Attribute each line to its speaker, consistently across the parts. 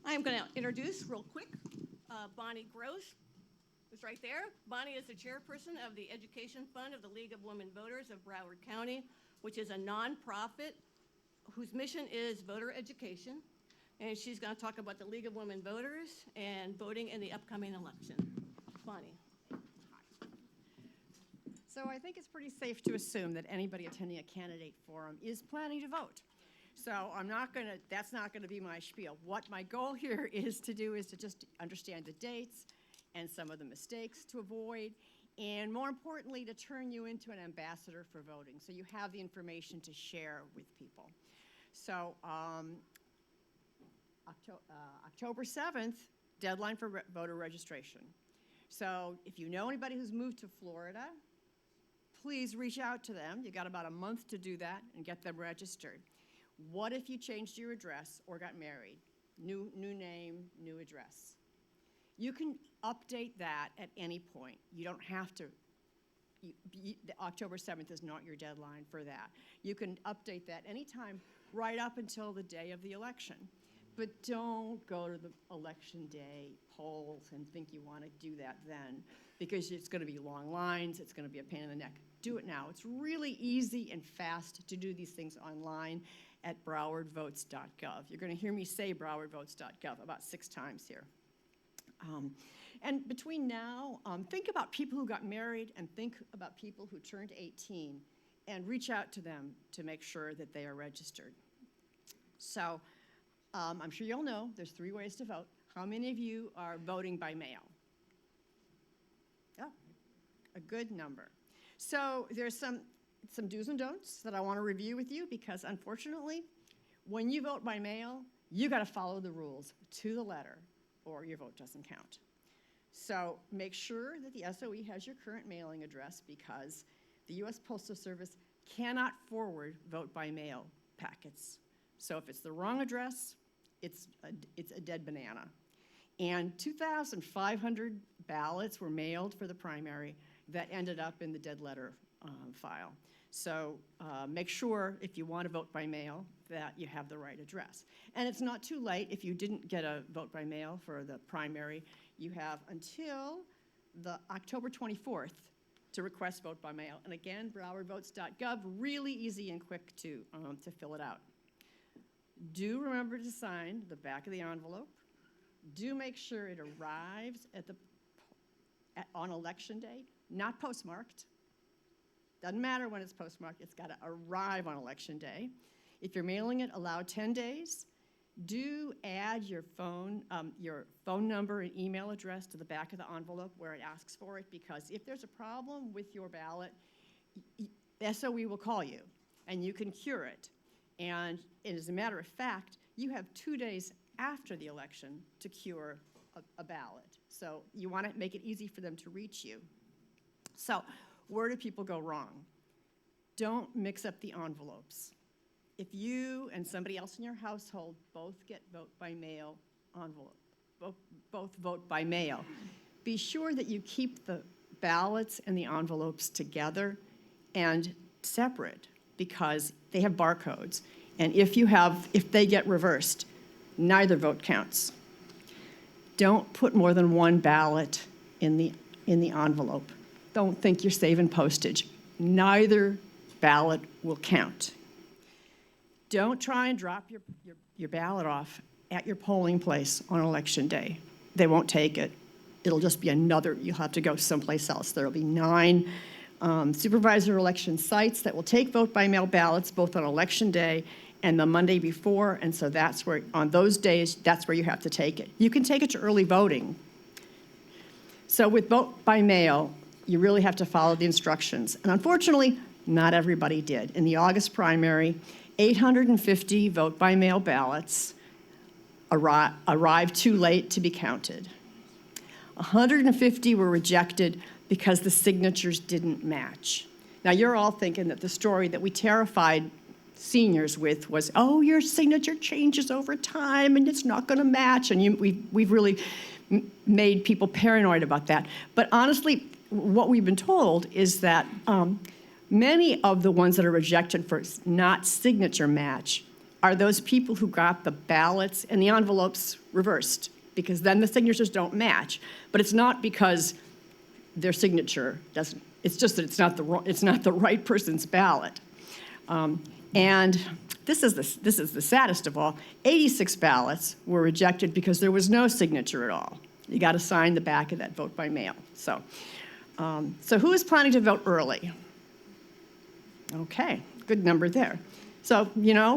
Speaker 1: I'm going to introduce real quick Bonnie Gross, who's right there. Bonnie is the chairperson of the Education Fund of the League of Women Voters of Broward County, which is a nonprofit whose mission is voter education. And she's going to talk about the League of Women Voters and voting in the upcoming election. Bonnie.
Speaker 2: So I think it's pretty safe to assume that anybody attending a candidate forum is planning to vote. So that's not gonna be my spiel. What my goal here is to do is to just understand the dates and some of the mistakes to avoid, and more importantly, to turn you into an ambassador for voting, so you have the information to share with people. So October 7th, deadline for voter registration. So if you know anybody who's moved to Florida, please reach out to them. You got about a month to do that and get them registered. What if you changed your address or got married? New name, new address. You can update that at any point. You don't have to. October 7th is not your deadline for that. You can update that anytime right up until the day of the election. But don't go to the election day polls and think you want to do that then, because it's going to be long lines, it's going to be a pain in the neck. Do it now. It's really easy and fast to do these things online at browardvotes.gov. You're going to hear me say browardvotes.gov about 6 times here. And between now, think about people who got married and think about people who turned 18 and reach out to them to make sure that they are registered. So I'm sure you'll know there's 3 ways to vote. How many of you are voting by mail? Oh, a good number. So there's some do's and don'ts that I want to review with you, because unfortunately, when you vote by mail, you got to follow the rules to the letter or your vote doesn't count. So make sure that the SOE has your current mailing address, because the U.S. Postal Service cannot forward vote by mail packets. So if it's the wrong address, it's a dead banana. And 2,500 ballots were mailed for the primary that ended up in the dead letter file. So make sure, if you want to vote by mail, that you have the right address. And it's not too late if you didn't get a vote by mail for the primary. You have until the October 24th to request vote by mail. And again, browardvotes.gov, really easy and quick to fill it out. Do remember to sign the back of the envelope. Do make sure it arrives on election day, not postmarked. Doesn't matter when it's postmarked, it's got to arrive on election day. If you're mailing it, allow 10 days. Do add your phone number and email address to the back of the envelope where it asks for it, because if there's a problem with your ballot, SOE will call you and you can cure it. And as a matter of fact, you have 2 days after the election to cure a ballot. So you want to make it easy for them to reach you. So where do people go wrong? Don't mix up the envelopes. If you and somebody else in your household both get vote by mail envelope, both vote by mail, be sure that you keep the ballots and the envelopes together and separate, because they have barcodes. And if they get reversed, neither vote counts. Don't put more than 1 ballot in the envelope. Don't think you're saving postage. Neither ballot will count. Don't try and drop your ballot off at your polling place on election day. They won't take it. It'll just be you'll have to go someplace else. There'll be 9 supervisor election sites that will take vote by mail ballots both on election day and the Monday before, and so that's where, on those days, that's where you have to take it. You can take it to early voting. So with vote by mail, you really have to follow the instructions. And unfortunately, not everybody did. In the August primary, 850 vote by mail ballots arrived too late to be counted. 150 were rejected because the signatures didn't match. Now you're all thinking that the story that we terrified seniors with was, oh, your signature changes over time and it's not going to match, and we've really made people paranoid about that. But honestly, what we've been told is that many of the ones that are rejected for not signature match are those people who got the ballots and the envelopes reversed, because then the signatures don't match. But it's not because their signature doesn't, it's just that it's not the right person's ballot. And this is the saddest of all. 86 ballots were rejected because there was no signature at all. You got to sign the back of that vote by mail. So who is planning to vote early? Okay, good number there. So,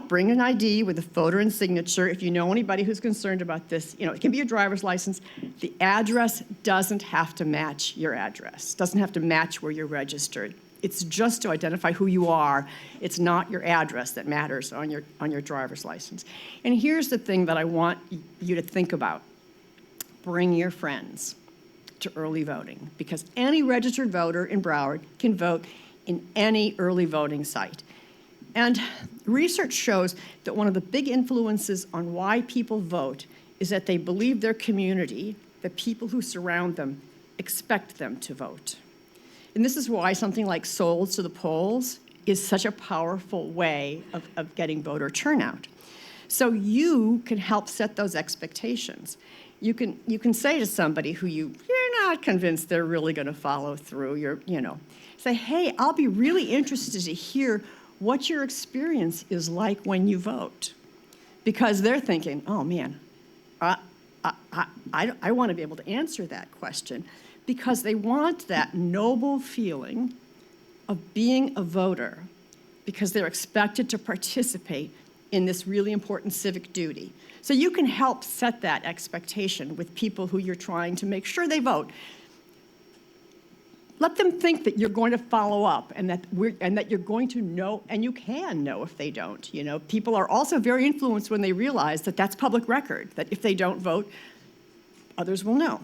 Speaker 2: bring an ID with a photo and signature. If you know anybody who's concerned about this, it can be your driver's license. The address doesn't have to match your address. Doesn't have to match where you're registered. It's just to identify who you are. It's not your address that matters on your driver's license. And here's the thing that I want you to think about. Bring your friends to early voting, because any registered voter in Broward can vote in any early voting site. And research shows that one of the big influences on why people vote is that they believe their community, the people who surround them, expect them to vote. And this is why something like Souls to the Polls is such a powerful way of getting voter turnout. So you can help set those expectations. You can say to somebody who you're not convinced they're really going to follow through, say, hey, I'll be really interested to hear what your experience is like when you vote. Because they're thinking, oh man, I want to be able to answer that question, because they want that noble feeling of being a voter, because they're expected to participate in this really important civic duty. So you can help set that expectation with people who you're trying to make sure they vote. Let them think that you're going to follow up, and that you're going to know, and you can know if they don't. People are also very influenced when they realize that that's public record, that if they don't vote, others will know.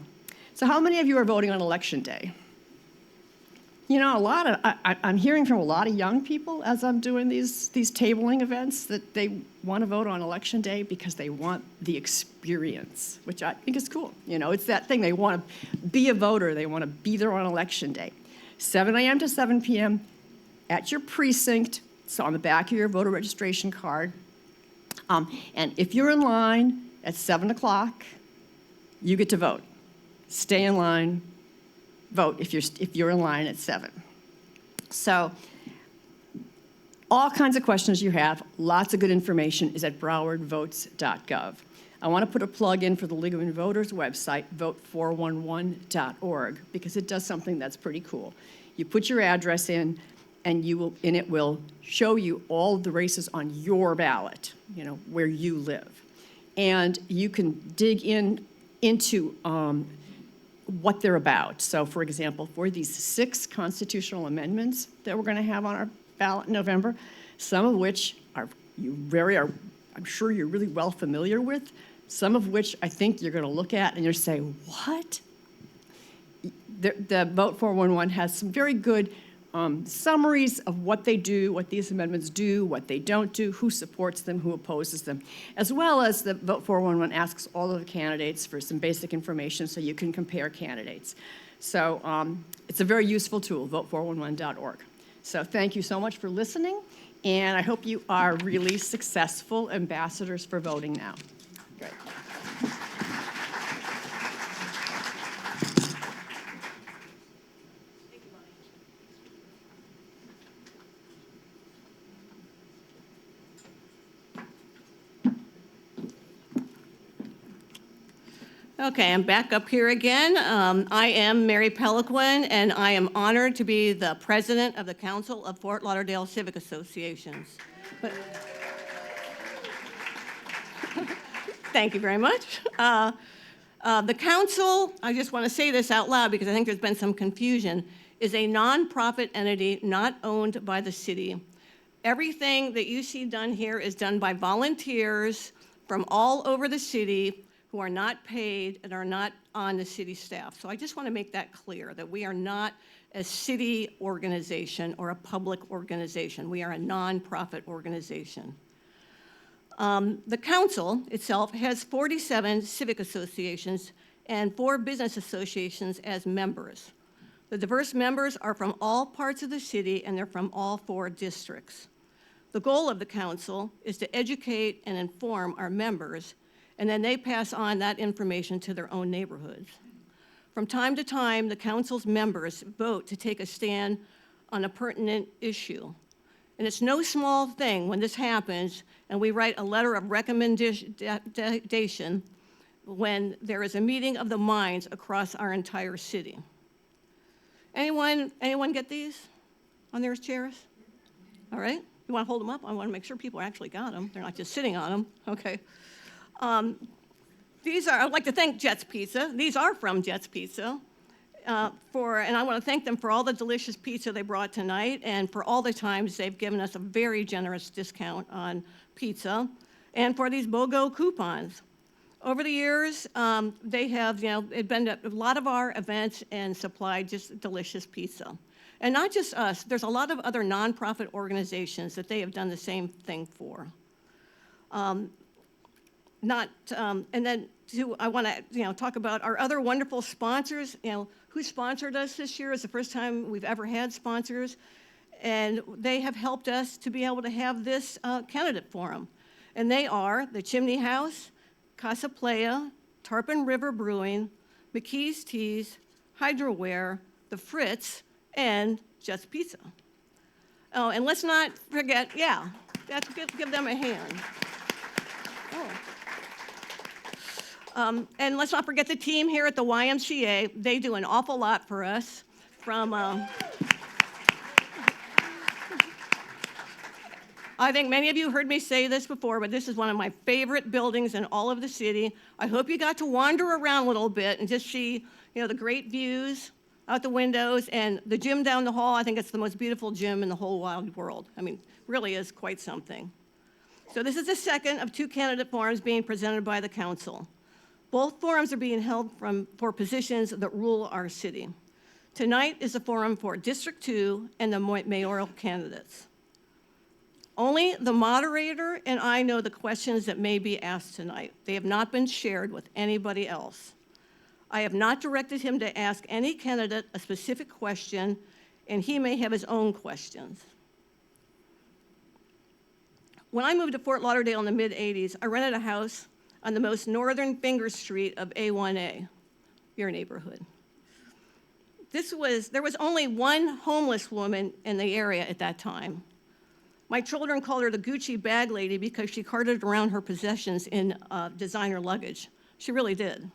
Speaker 2: So how many of you are voting on Election Day? I'm hearing from a lot of young people as I'm doing these tabling events that they want to vote on Election Day because they want the experience, which I think is cool. It's that thing. They want to be a voter. They want to be there on Election Day. 7 a.m. to 7 p.m. at your precinct. It's on the back of your voter registration card. And if you're in line at 7 o'clock, you get to vote. Stay in line. Vote if you're in line at 7. So all kinds of questions you have, lots of good information is at browardvotes.gov. I want to put a plug in for the League of Women Voters website, vote411.org, because it does something that's pretty cool. You put your address in, and it will show you all the races on your ballot, where you live. And you can dig into what they're about. So, for example, for these 6 constitutional amendments that we're going to have on our ballot in November, some of which I'm sure you're really well familiar with, some of which I think you're going to look at and you'll say, what? The Vote 411 has some very good summaries of what they do, what these amendments do, what they don't do, who supports them, who opposes them, as well as the Vote 411 asks all of the candidates for some basic information so you can compare candidates. So it's a very useful tool, vote411.org. So thank you so much for listening, and I hope you are really successful ambassadors for voting now. Great.
Speaker 1: Okay, I'm back up here again. I am Mary Peliquin, and I am honored to be the president of the Council of Fort Lauderdale Civic Associations. Thank you very much. The council, I just want to say this out loud because I think there's been some confusion, is a nonprofit entity not owned by the city. Everything that you see done here is done by volunteers from all over the city who are not paid and are not on the city staff. So I just want to make that clear, that we are not a city organization or a public organization. We are a nonprofit organization. The council itself has 47 civic associations and 4 business associations as members. The diverse members are from all parts of the city, and they're from all 4 districts. The goal of the council is to educate and inform our members, and then they pass on that information to their own neighborhoods. From time to time, the council's members vote to take a stand on a pertinent issue. And it's no small thing when this happens and we write a letter of recommendation when there is a meeting of the minds across our entire city. Anyone get these on their chairs? All right, you want to hold them up? I want to make sure people actually got them. They're not just sitting on them, okay. I'd like to thank Jets Pizza. These are from Jets Pizza. And I want to thank them for all the delicious pizza they brought tonight and for all the times they've given us a very generous discount on pizza and for these BOGO coupons. Over the years, they have, been at a lot of our events and supplied just delicious pizza. And not just us, there's a lot of other nonprofit organizations that they have done the same thing for. And then I want to, talk about our other wonderful sponsors. Who sponsored us this year? It's the first time we've ever had sponsors, and they have helped us to be able to have this candidate forum. And they are the Chimney House, Casa Playa, Tarpon River Brewing, McKee's Teas, Hydroware, the Fritz, and Just Pizza. Oh, and let's not forget, give them a hand. Oh. And let's not forget the team here at the YMCA. They do an awful lot for us. I think many of you heard me say this before, but this is one of my favorite buildings in all of the city. I hope you got to wander around a little bit and just see, the great views out the windows and the gym down the hall. I think it's the most beautiful gym in the whole wide world. I mean, really is quite something. So this is the second of 2 candidate forums being presented by the council. Both forums are being held for positions that rule our city. Tonight is a forum for District 2 and the mayoral candidates. Only the moderator and I know the questions that may be asked tonight. They have not been shared with anybody else. I have not directed him to ask any candidate a specific question, and he may have his own questions. When I moved to Fort Lauderdale in the mid-'80s, I rented a house on the most northern finger street of A1A, your neighborhood. There was only one homeless woman in the area at that time. My children called her the Gucci bag lady because she carted around her possessions in designer luggage. She really did.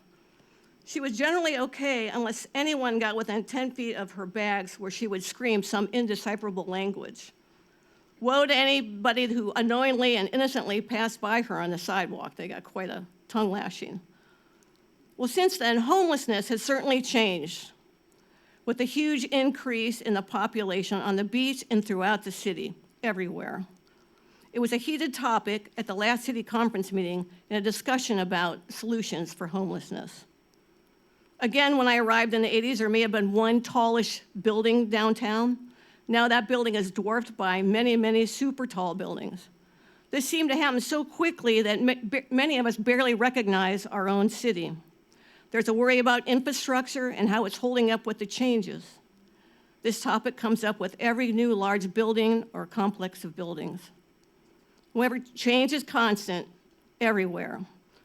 Speaker 1: She was generally okay unless anyone got within 10 feet of her bags where she would scream some indecipherable language. Woe to anybody who unknowingly and innocently passed by her on the sidewalk. They got quite a tongue lashing. Well, since then, homelessness has certainly changed with the huge increase in the population on the beach and throughout the city, everywhere. It was a heated topic at the last city conference meeting in a discussion about solutions for homelessness. Again, when I arrived in the 80s, there may have been one tallish building downtown. Now that building is dwarfed by many, many super tall buildings. This seemed to happen so quickly that many of us barely recognize our own city. There's a worry about infrastructure and how it's holding up with the changes. This topic comes up with every new large building or complex of buildings. However, change is constant everywhere.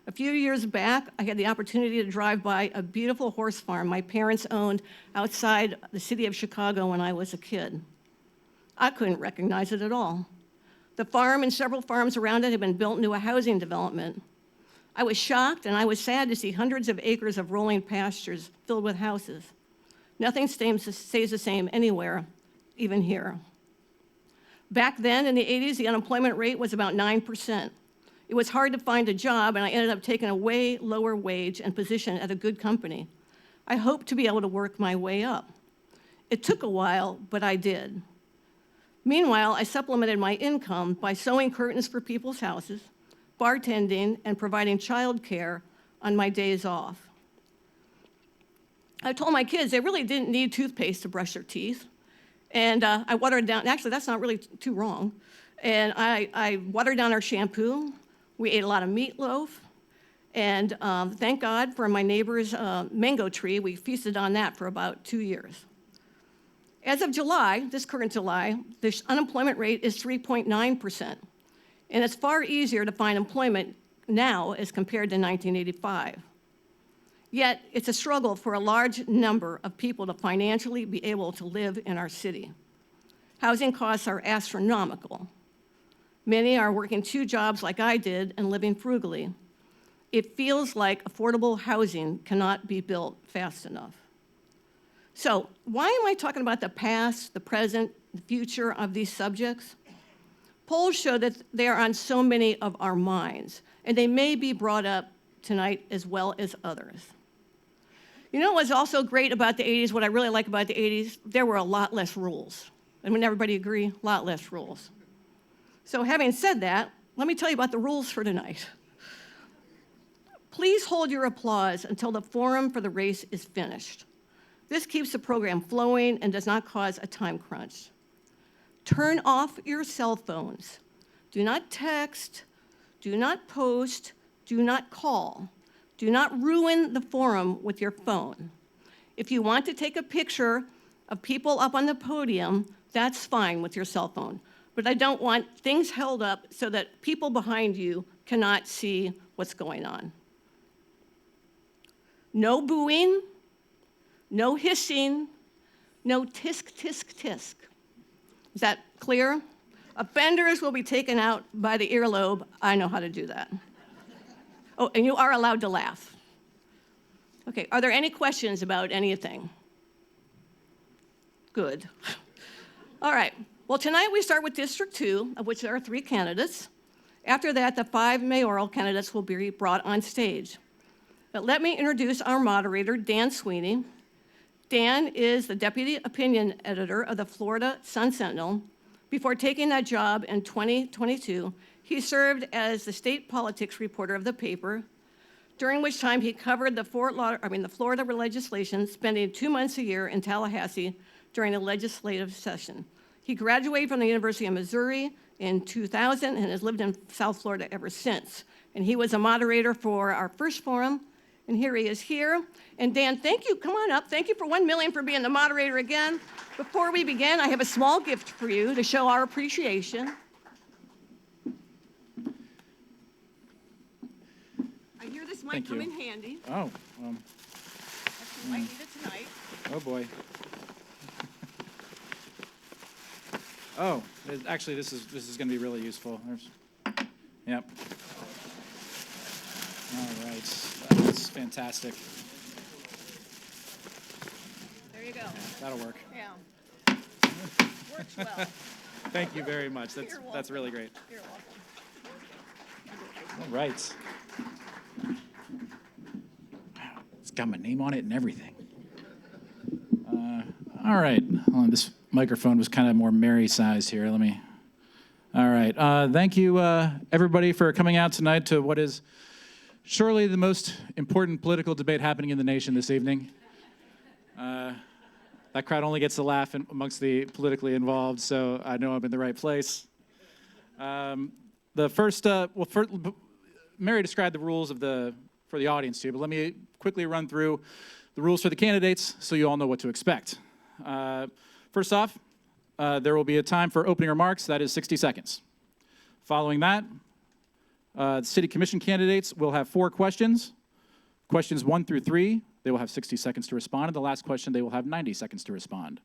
Speaker 1: A few years back, I had the opportunity to drive by a beautiful horse farm my parents owned outside the city of Chicago when I was a kid. I couldn't recognize it at all. The farm and several farms around it had been built into a housing development. I was shocked and I was sad to see hundreds of acres of rolling pastures filled with houses. Nothing stays the same anywhere, even here. Back then in the 80s, the unemployment rate was about 9%. It was hard to find a job, and I ended up taking a way lower wage and position at a good company. I hoped to be able to work my way up. It took a while, but I did. Meanwhile, I supplemented my income by sewing curtains for people's houses, bartending, and providing childcare on my days off. I told my kids they really didn't need toothpaste to brush their teeth, and I watered down, actually that's not really too wrong, and I watered down our shampoo. We ate a lot of meatloaf, and thank God for my neighbor's mango tree. We feasted on that for about 2 years. As of July, this current July, the unemployment rate is 3.9%. And it's far easier to find employment now as compared to 1985. Yet, it's a struggle for a large number of people to financially be able to live in our city. Housing costs are astronomical. Many are working 2 jobs like I did and living frugally. It feels like affordable housing cannot be built fast enough. So, why am I talking about the past, the present, the future of these subjects? Polls show that they are on so many of our minds, and they may be brought up tonight as well as others. You know what's also great about the 80s, what I really like about the 80s? There were a lot less rules. I mean, everybody agree? A lot less rules. So having said that, let me tell you about the rules for tonight. Please hold your applause until the forum for the race is finished. This keeps the program flowing and does not cause a time crunch. Turn off your cell phones. Do not text, do not post, do not call. Do not ruin the forum with your phone. If you want to take a picture of people up on the podium, that's fine with your cell phone. But I don't want things held up so that people behind you cannot see what's going on. No booing, no hissing, no tisk, tisk, tisk. Is that clear? Offenders will be taken out by the earlobe. I know how to do that. Oh, and you are allowed to laugh. Okay, are there any questions about anything? Good. All right, well, tonight we start with District 2, of which there are 3 candidates. After that, the 5 mayoral candidates will be brought on stage. But let me introduce our moderator, Dan Sweeney. Dan is the Deputy Opinion Editor of the Florida Sun-Sentinel. Before taking that job in 2022, he served as the state politics reporter of the paper, during which time he covered the Florida legislation, spending 2 months a year in Tallahassee during a legislative session. He graduated from the University of Missouri in 2000 and has lived in South Florida ever since. And he was a moderator for our first forum, and here he is here. And Dan, thank you, come on up. Thank you for 1 million for being the moderator again. Before we begin, I have a small gift for you to show our appreciation. I hear this might come in handy.
Speaker 3: Oh,
Speaker 1: You might need it tonight.
Speaker 3: oh boy. Oh, actually, this is going to be really useful. Yep. All right, that's fantastic.
Speaker 1: There you go.
Speaker 3: That'll work.
Speaker 1: Yeah. Works well.
Speaker 3: Thank you very much. That's really great.
Speaker 1: You're welcome.
Speaker 3: All right. Wow, it's got my name on it and everything. All right. Hold on, this microphone was kind of more Mary-sized here. All right. Thank you, everybody, for coming out tonight to what is surely the most important political debate happening in the nation this evening. That crowd only gets a laugh amongst the politically involved, so I know I'm in the right place. Mary described the rules for the audience to you, but let me quickly run through the rules for the candidates so you all know what to expect. First off, there will be a time for opening remarks. That is 60 seconds. Following that, the city commission candidates will have 4 questions. Questions 1 through 3, they will have 60 seconds to respond. And the last question, they will have 90 seconds to respond.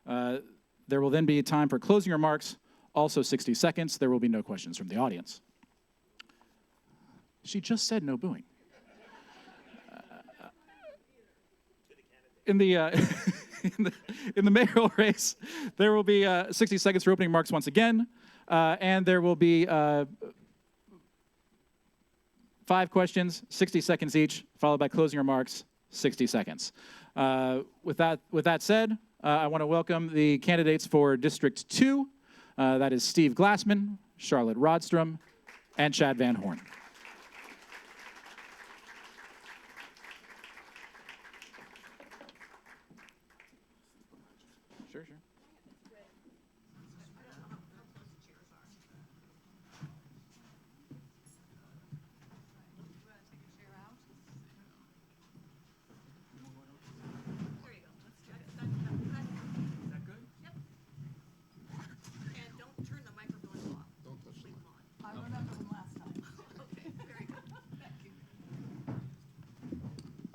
Speaker 3: There will then be time for closing remarks, also 60 seconds. There will be no questions from the audience. She just said no booing. In the in the mayoral race, there will be 60 seconds for opening remarks once again, and there will be 5 questions, 60 seconds each, followed by closing remarks, 60 seconds. With that said, I want to welcome the candidates for District 2. That is Steve Glassman, Charlotte Rodstrom, and Chad Van Horn. Sure.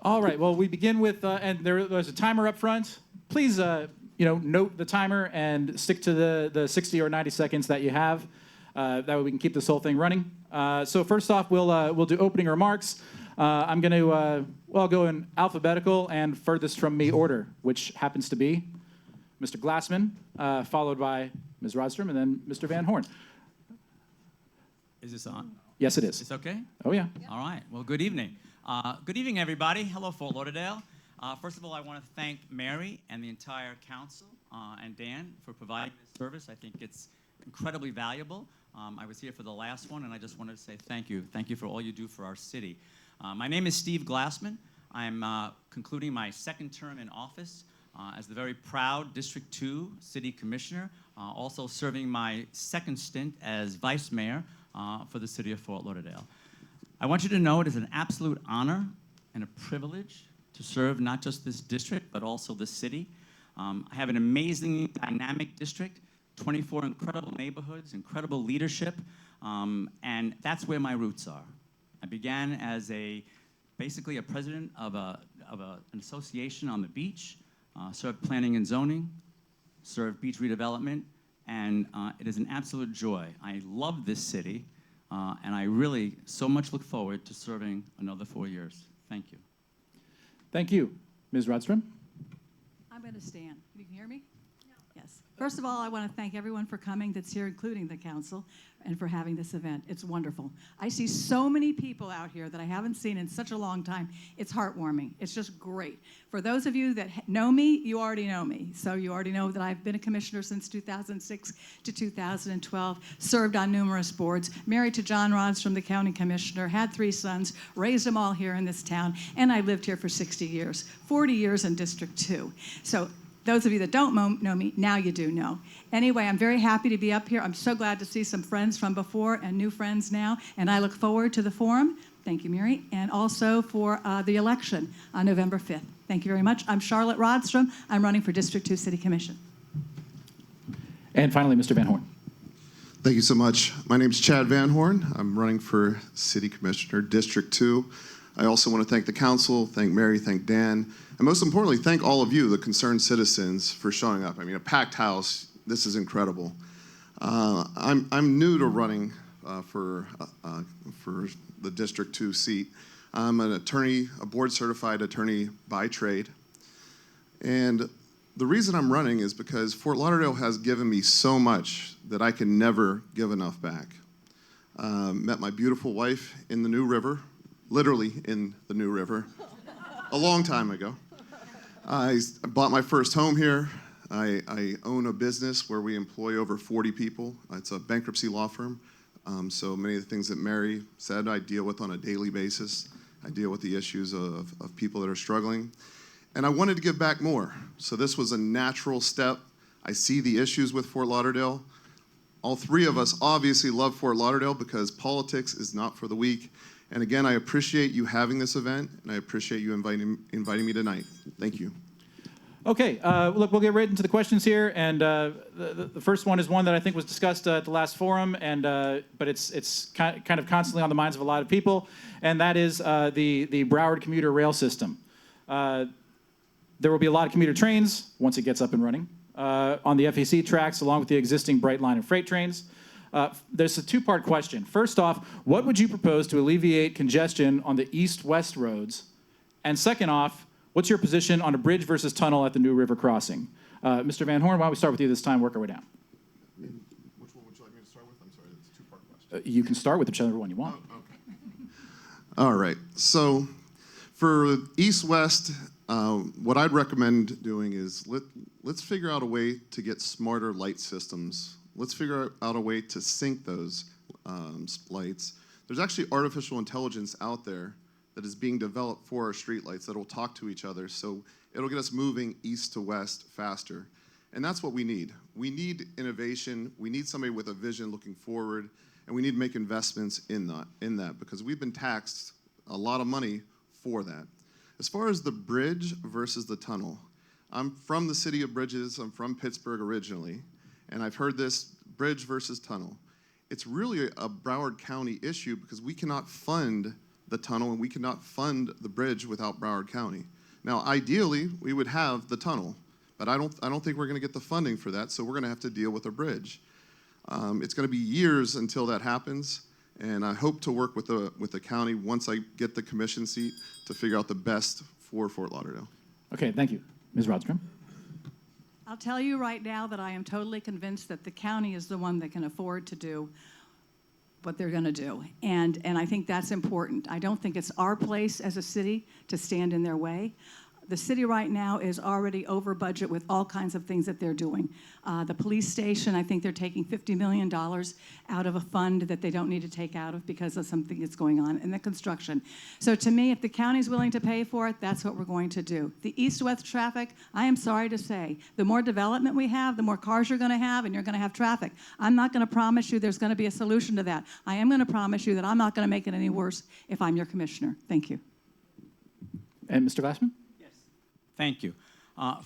Speaker 3: All right, well, we begin with, and there's a timer up front. Please, note the timer and stick to the 60 or 90 seconds that you have. That way we can keep this whole thing running. So first off, we'll do opening remarks. I'm going to, I'll go in alphabetical and furthest from me order, which happens to be Mr. Glassman, followed by Ms. Rodstrom, and then Mr. Van Horn.
Speaker 4: Is this on?
Speaker 3: Yes, it is.
Speaker 4: It's okay?
Speaker 3: Oh, yeah.
Speaker 4: All right. Well, good evening. Good evening, everybody. Hello, Fort Lauderdale. First of all, I want to thank Mary and the entire council and Dan for providing this service. I think it's incredibly valuable. I was here for the last one, and I just wanted to say thank you. Thank you for all you do for our city. My name is Steve Glassman. I'm concluding my second term in office as the very proud District 2 City Commissioner, also serving my second stint as Vice Mayor for the City of Fort Lauderdale. I want you to know it is an absolute honor and a privilege to serve not just this district, but also the city. I have an amazing, dynamic district, 24 incredible neighborhoods, incredible leadership, and that's where my roots are. I began as basically a president of an association on the beach, served planning and zoning, served beach redevelopment, and it is an absolute joy. I love this city, and I really so much look forward to serving another 4 years. Thank you.
Speaker 3: Thank you. Ms. Rodstrom?
Speaker 5: I'm going to stand. You can hear me? No. Yes. First of all, I want to thank everyone for coming that's here, including the council, and for having this event. It's wonderful. I see so many people out here that I haven't seen in such a long time. It's heartwarming. It's just great. For those of you that know me, you already know me. So you already know that I've been a commissioner since 2006 to 2012, served on numerous boards, married to John Rodstrom, the county commissioner, had 3 sons, raised them all here in this town, and I lived here for 60 years, 40 years in District 2. So those of you that don't know me, now you do know. Anyway, I'm very happy to be up here. I'm so glad to see some friends from before and new friends now, and I look forward to the forum. Thank you, Mary, and also for the election on November 5th. Thank you very much. I'm Charlotte Rodstrom. I'm running for District 2 City Commission.
Speaker 3: And finally, Mr. Van Horn.
Speaker 6: Thank you so much. My name is Chad Van Horn. I'm running for City Commissioner, District 2. I also want to thank the council, thank Mary, thank Dan, and most importantly, thank all of you, the concerned citizens, for showing up. I mean, a packed house. This is incredible. I'm new to running for the District 2 seat. I'm an attorney, a board-certified attorney by trade, and the reason I'm running is because Fort Lauderdale has given me so much that I can never give enough back. Met my beautiful wife in the New River, literally in the New River, a long time ago. I bought my first home here. I own a business where we employ over 40 people. It's a bankruptcy law firm. So many of the things that Mary said I deal with on a daily basis. I deal with the issues of people that are struggling. And I wanted to give back more. So this was a natural step. I see the issues with Fort Lauderdale. All 3 of us obviously love Fort Lauderdale because politics is not for the weak. And again, I appreciate you having this event, and I appreciate you inviting me tonight. Thank you.
Speaker 3: Okay, look, we'll get right into the questions here, and the first one is one that I think was discussed at the last forum, and but it's kind of constantly on the minds of a lot of people, and that is the Broward commuter rail system. There will be a lot of commuter trains once it gets up and running on the FEC tracks, along with the existing Bright Line and freight trains. There's a 2-part question. First off, what would you propose to alleviate congestion on the east-west roads? And second off, what's your position on a bridge versus tunnel at the New River crossing? Mr. Van Horn, why don't we start with you this time, work our way down.
Speaker 6: Which one would you like me to start with? I'm sorry, it's a 2-part question.
Speaker 3: You can start with whichever one you want.
Speaker 6: Oh, okay. All right. So for east-west, what I'd recommend doing is let's figure out a way to get smarter light systems. Let's figure out a way to sync those lights. There's actually artificial intelligence out there that is being developed for our streetlights that will talk to each other, so it'll get us moving east to west faster. And that's what we need. We need innovation. We need somebody with a vision looking forward, and we need to make investments in that because we've been taxed a lot of money for that. As far as the bridge versus the tunnel, I'm from the city of Bridges. I'm from Pittsburgh originally. And I've heard this bridge versus tunnel. It's really a Broward County issue because we cannot fund the tunnel, and we cannot fund the bridge without Broward County. Now, ideally, we would have the tunnel, but I don't think we're going to get the funding for that, so we're going to have to deal with a bridge. It's going to be years until that happens, and I hope to work with the county once I get the commission seat to figure out the best for Fort Lauderdale.
Speaker 3: Okay, thank you. Ms. Rodstrom?
Speaker 5: I'll tell you right now that I am totally convinced that the county is the one that can afford to do what they're going to do. And I think that's important. I don't think it's our place as a city to stand in their way. The city right now is already over budget with all kinds of things that they're doing. The police station, I think they're taking $50 million out of a fund that they don't need to take out of because of something that's going on in the construction. So to me, if the county's willing to pay for it, that's what we're going to do. The east-west traffic, I am sorry to say, the more development we have, the more cars you're going to have, and you're going to have traffic. I'm not going to promise you there's going to be a solution to that. I am going to promise you that I'm not going to make it any worse if I'm your commissioner. Thank you.
Speaker 3: And Mr. Glassman?
Speaker 4: Thank you.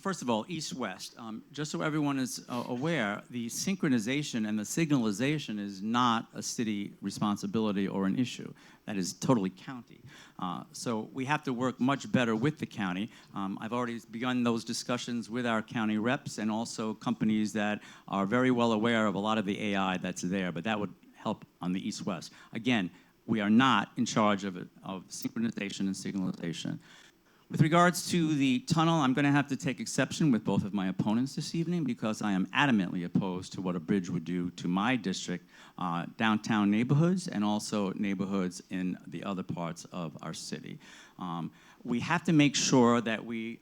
Speaker 4: First of all, east-west. Just so everyone is aware, the synchronization and the signalization is not a city responsibility or an issue. That is totally county. So we have to work much better with the county. I've already begun those discussions with our county reps and also companies that are very well aware of a lot of the AI that's there, but that would help on the east-west. Again, we are not in charge of synchronization and signalization. With regards to the tunnel, I'm going to have to take exception with both of my opponents this evening because I am adamantly opposed to what a bridge would do to my district, downtown neighborhoods, and also neighborhoods in the other parts of our city. We have to make sure that we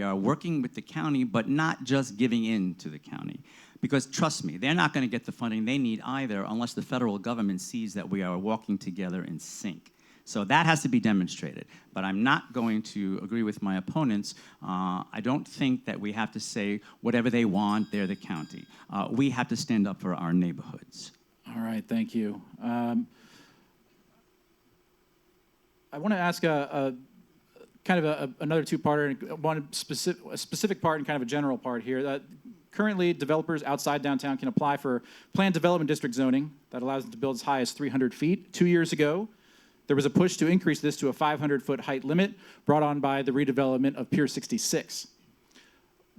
Speaker 4: are working with the county, but not just giving in to the county. Because trust me, they're not going to get the funding they need either unless the federal government sees that we are walking together in sync. So that has to be demonstrated. But I'm not going to agree with my opponents. I don't think that we have to say whatever they want, they're the county. We have to stand up for our neighborhoods.
Speaker 3: All right, thank you. I want to ask another two-parter, one specific part and kind of a general part here. Currently, developers outside downtown can apply for planned development district zoning that allows them to build as high as 300 feet. 2 years ago, there was a push to increase this to a 500-foot height limit brought on by the redevelopment of Pier 66.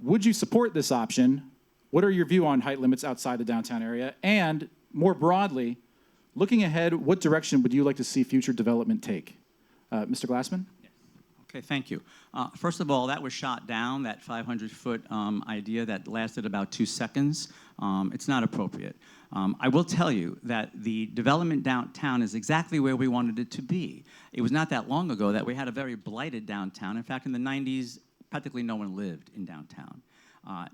Speaker 3: Would you support this option? What are your views on height limits outside the downtown area? And more broadly, looking ahead, what direction would you like to see future development take? Mr. Glassman?
Speaker 4: Okay, thank you. First of all, that was shot down, that 500-foot idea that lasted about 2 seconds. It's not appropriate. I will tell you that the development downtown is exactly where we wanted it to be. It was not that long ago that we had a very blighted downtown. In fact, in the 90s, practically no one lived in downtown.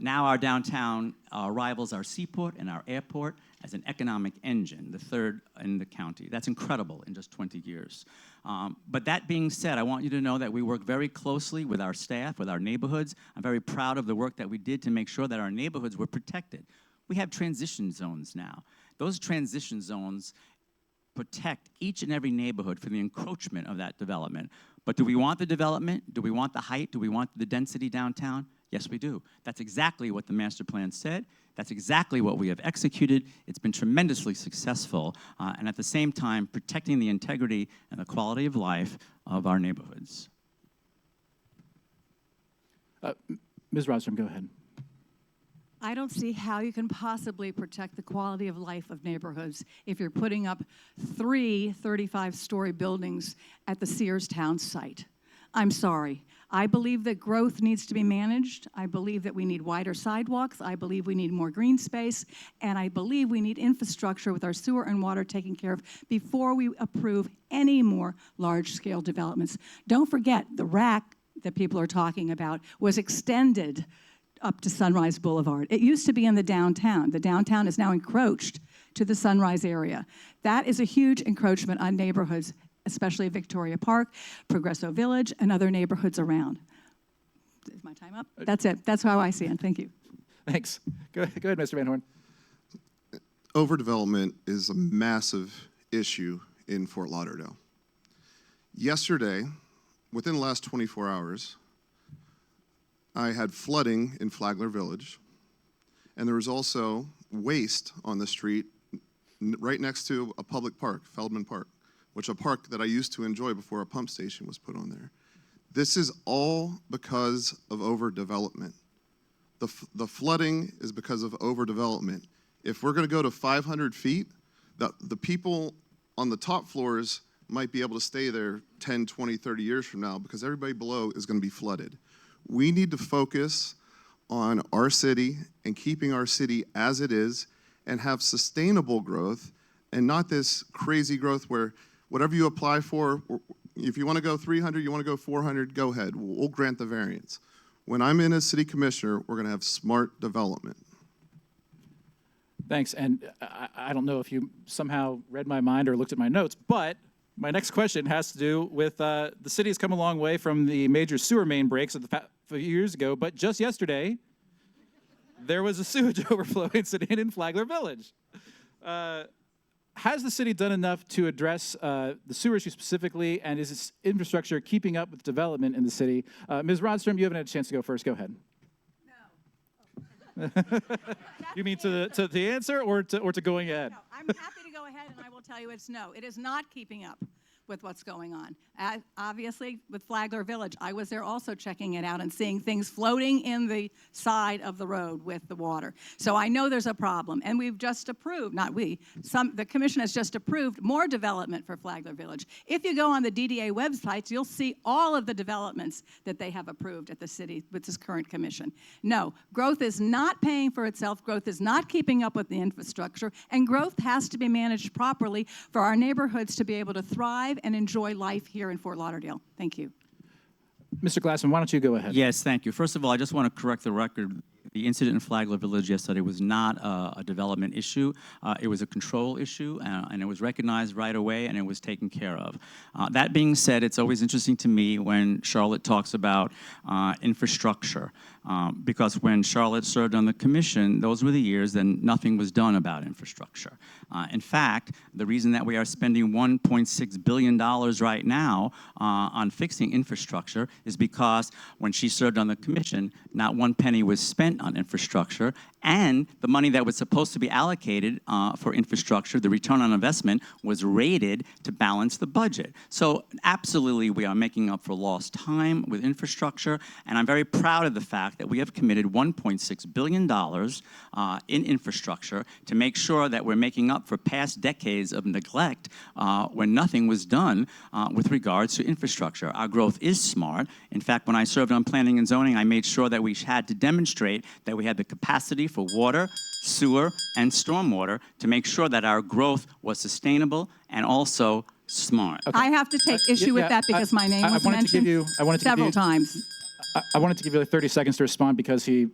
Speaker 4: Now our downtown rivals our seaport and our airport as an economic engine, the third in the county. That's incredible in just 20 years. But that being said, I want you to know that we work very closely with our staff, with our neighborhoods. I'm very proud of the work that we did to make sure that our neighborhoods were protected. We have transition zones now. Those transition zones protect each and every neighborhood from the encroachment of that development. But do we want the development? Do we want the height? Do we want the density downtown? Yes, we do. That's exactly what the master plan said. That's exactly what we have executed. It's been tremendously successful, and at the same time, protecting the integrity and the quality of life of our neighborhoods.
Speaker 3: Ms. Rodstrom, go ahead.
Speaker 5: I don't see how you can possibly protect the quality of life of neighborhoods if you're putting up 3 35-story buildings at the Searstown site. I'm sorry. I believe that growth needs to be managed. I believe that we need wider sidewalks. I believe we need more green space. And I believe we need infrastructure with our sewer and water taken care of before we approve any more large-scale developments. Don't forget, the rack that people are talking about was extended up to Sunrise Boulevard. It used to be in the downtown. The downtown is now encroached to the Sunrise area. That is a huge encroachment on neighborhoods, especially Victoria Park, Progresso Village, and other neighborhoods around. Is my time up? That's it. That's how I see it. Thank you.
Speaker 3: Thanks. Go ahead, Mr. Van Horn.
Speaker 6: Overdevelopment is a massive issue in Fort Lauderdale. Yesterday, within the last 24 hours, I had flooding in Flagler Village, and there was also waste on the street right next to a public park, Feldman Park. which a park that I used to enjoy before a pump station was put on there. This is all because of overdevelopment. The flooding is because of overdevelopment. If we're going to go to 500 feet, the people on the top floors might be able to stay there 10, 20, 30 years from now because everybody below is going to be flooded. We need to focus on our city and keeping our city as it is and have sustainable growth and not this crazy growth where whatever you apply for, if you want to go 300, you want to go 400, go ahead. We'll grant the variance. When I'm in as city commissioner, we're going to have smart development.
Speaker 3: Thanks. And I don't know if you somehow read my mind or looked at my notes, but my next question has to do with the city has come a long way from the major sewer main breaks of a few years ago, but just yesterday, there was a sewage overflow incident in Flagler Village. Has the city done enough to address the sewer issue specifically, and is its infrastructure keeping up with development in the city? Ms. Rodstrom, you haven't had a chance to go first. Go ahead. No. You mean to the answer or to going ahead?
Speaker 5: No, I'm happy to go ahead, and I will tell you it's no. It is not keeping up with what's going on. Obviously, with Flagler Village, I was there also checking it out and seeing things floating in the side of the road with the water. So I know there's a problem, and we've just approved, not we, the commission has just approved more development for Flagler Village. If you go on the DDA websites, you'll see all of the developments that they have approved at the city with this current commission. No, growth is not paying for itself, growth is not keeping up with the infrastructure, and growth has to be managed properly for our neighborhoods to be able to thrive and enjoy life here in Fort Lauderdale. Thank you.
Speaker 3: Mr. Glassman, why don't you go ahead?
Speaker 4: Yes, thank you. First of all, I just want to correct the record. The incident in Flagler Village yesterday was not a development issue. It was a control issue, and it was recognized right away, and it was taken care of. That being said, it's always interesting to me when Charlotte talks about infrastructure, because when Charlotte served on the commission, those were the years then nothing was done about infrastructure. In fact, the reason that we are spending $1.6 billion right now on fixing infrastructure is because when she served on the commission, not one penny was spent on infrastructure, and the money that was supposed to be allocated for infrastructure, the return on investment, was rated to balance the budget. So absolutely, we are making up for lost time with infrastructure, and I'm very proud of the fact that we have committed $1.6 billion in infrastructure to make sure that we're making up for past decades of neglect when nothing was done with regards to infrastructure. Our growth is smart. In fact, when I served on planning and zoning, I made sure that we had to demonstrate that we had the capacity for water, sewer, and stormwater to make sure that our growth was sustainable and also smart.
Speaker 3: Okay.
Speaker 5: I have to take issue with that because my name was mentioned several times.
Speaker 3: I wanted to give you like 30 seconds to respond because he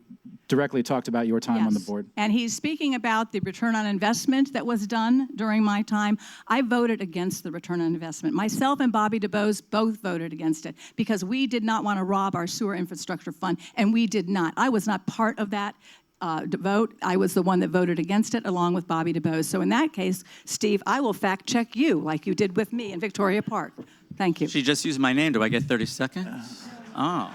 Speaker 3: directly talked about your time on the board.
Speaker 5: And he's speaking about the return on investment that was done during my time. I voted against the return on investment. Myself and Bobby DuBose both voted against it because we did not want to rob our sewer infrastructure fund, and we did not. I was not part of that vote. I was the one that voted against it along with Bobby DuBose. So in that case, Steve, I will fact check you like you did with me in Victoria Park. Thank you.
Speaker 4: She just used my name. Do I get 30 seconds? Oh.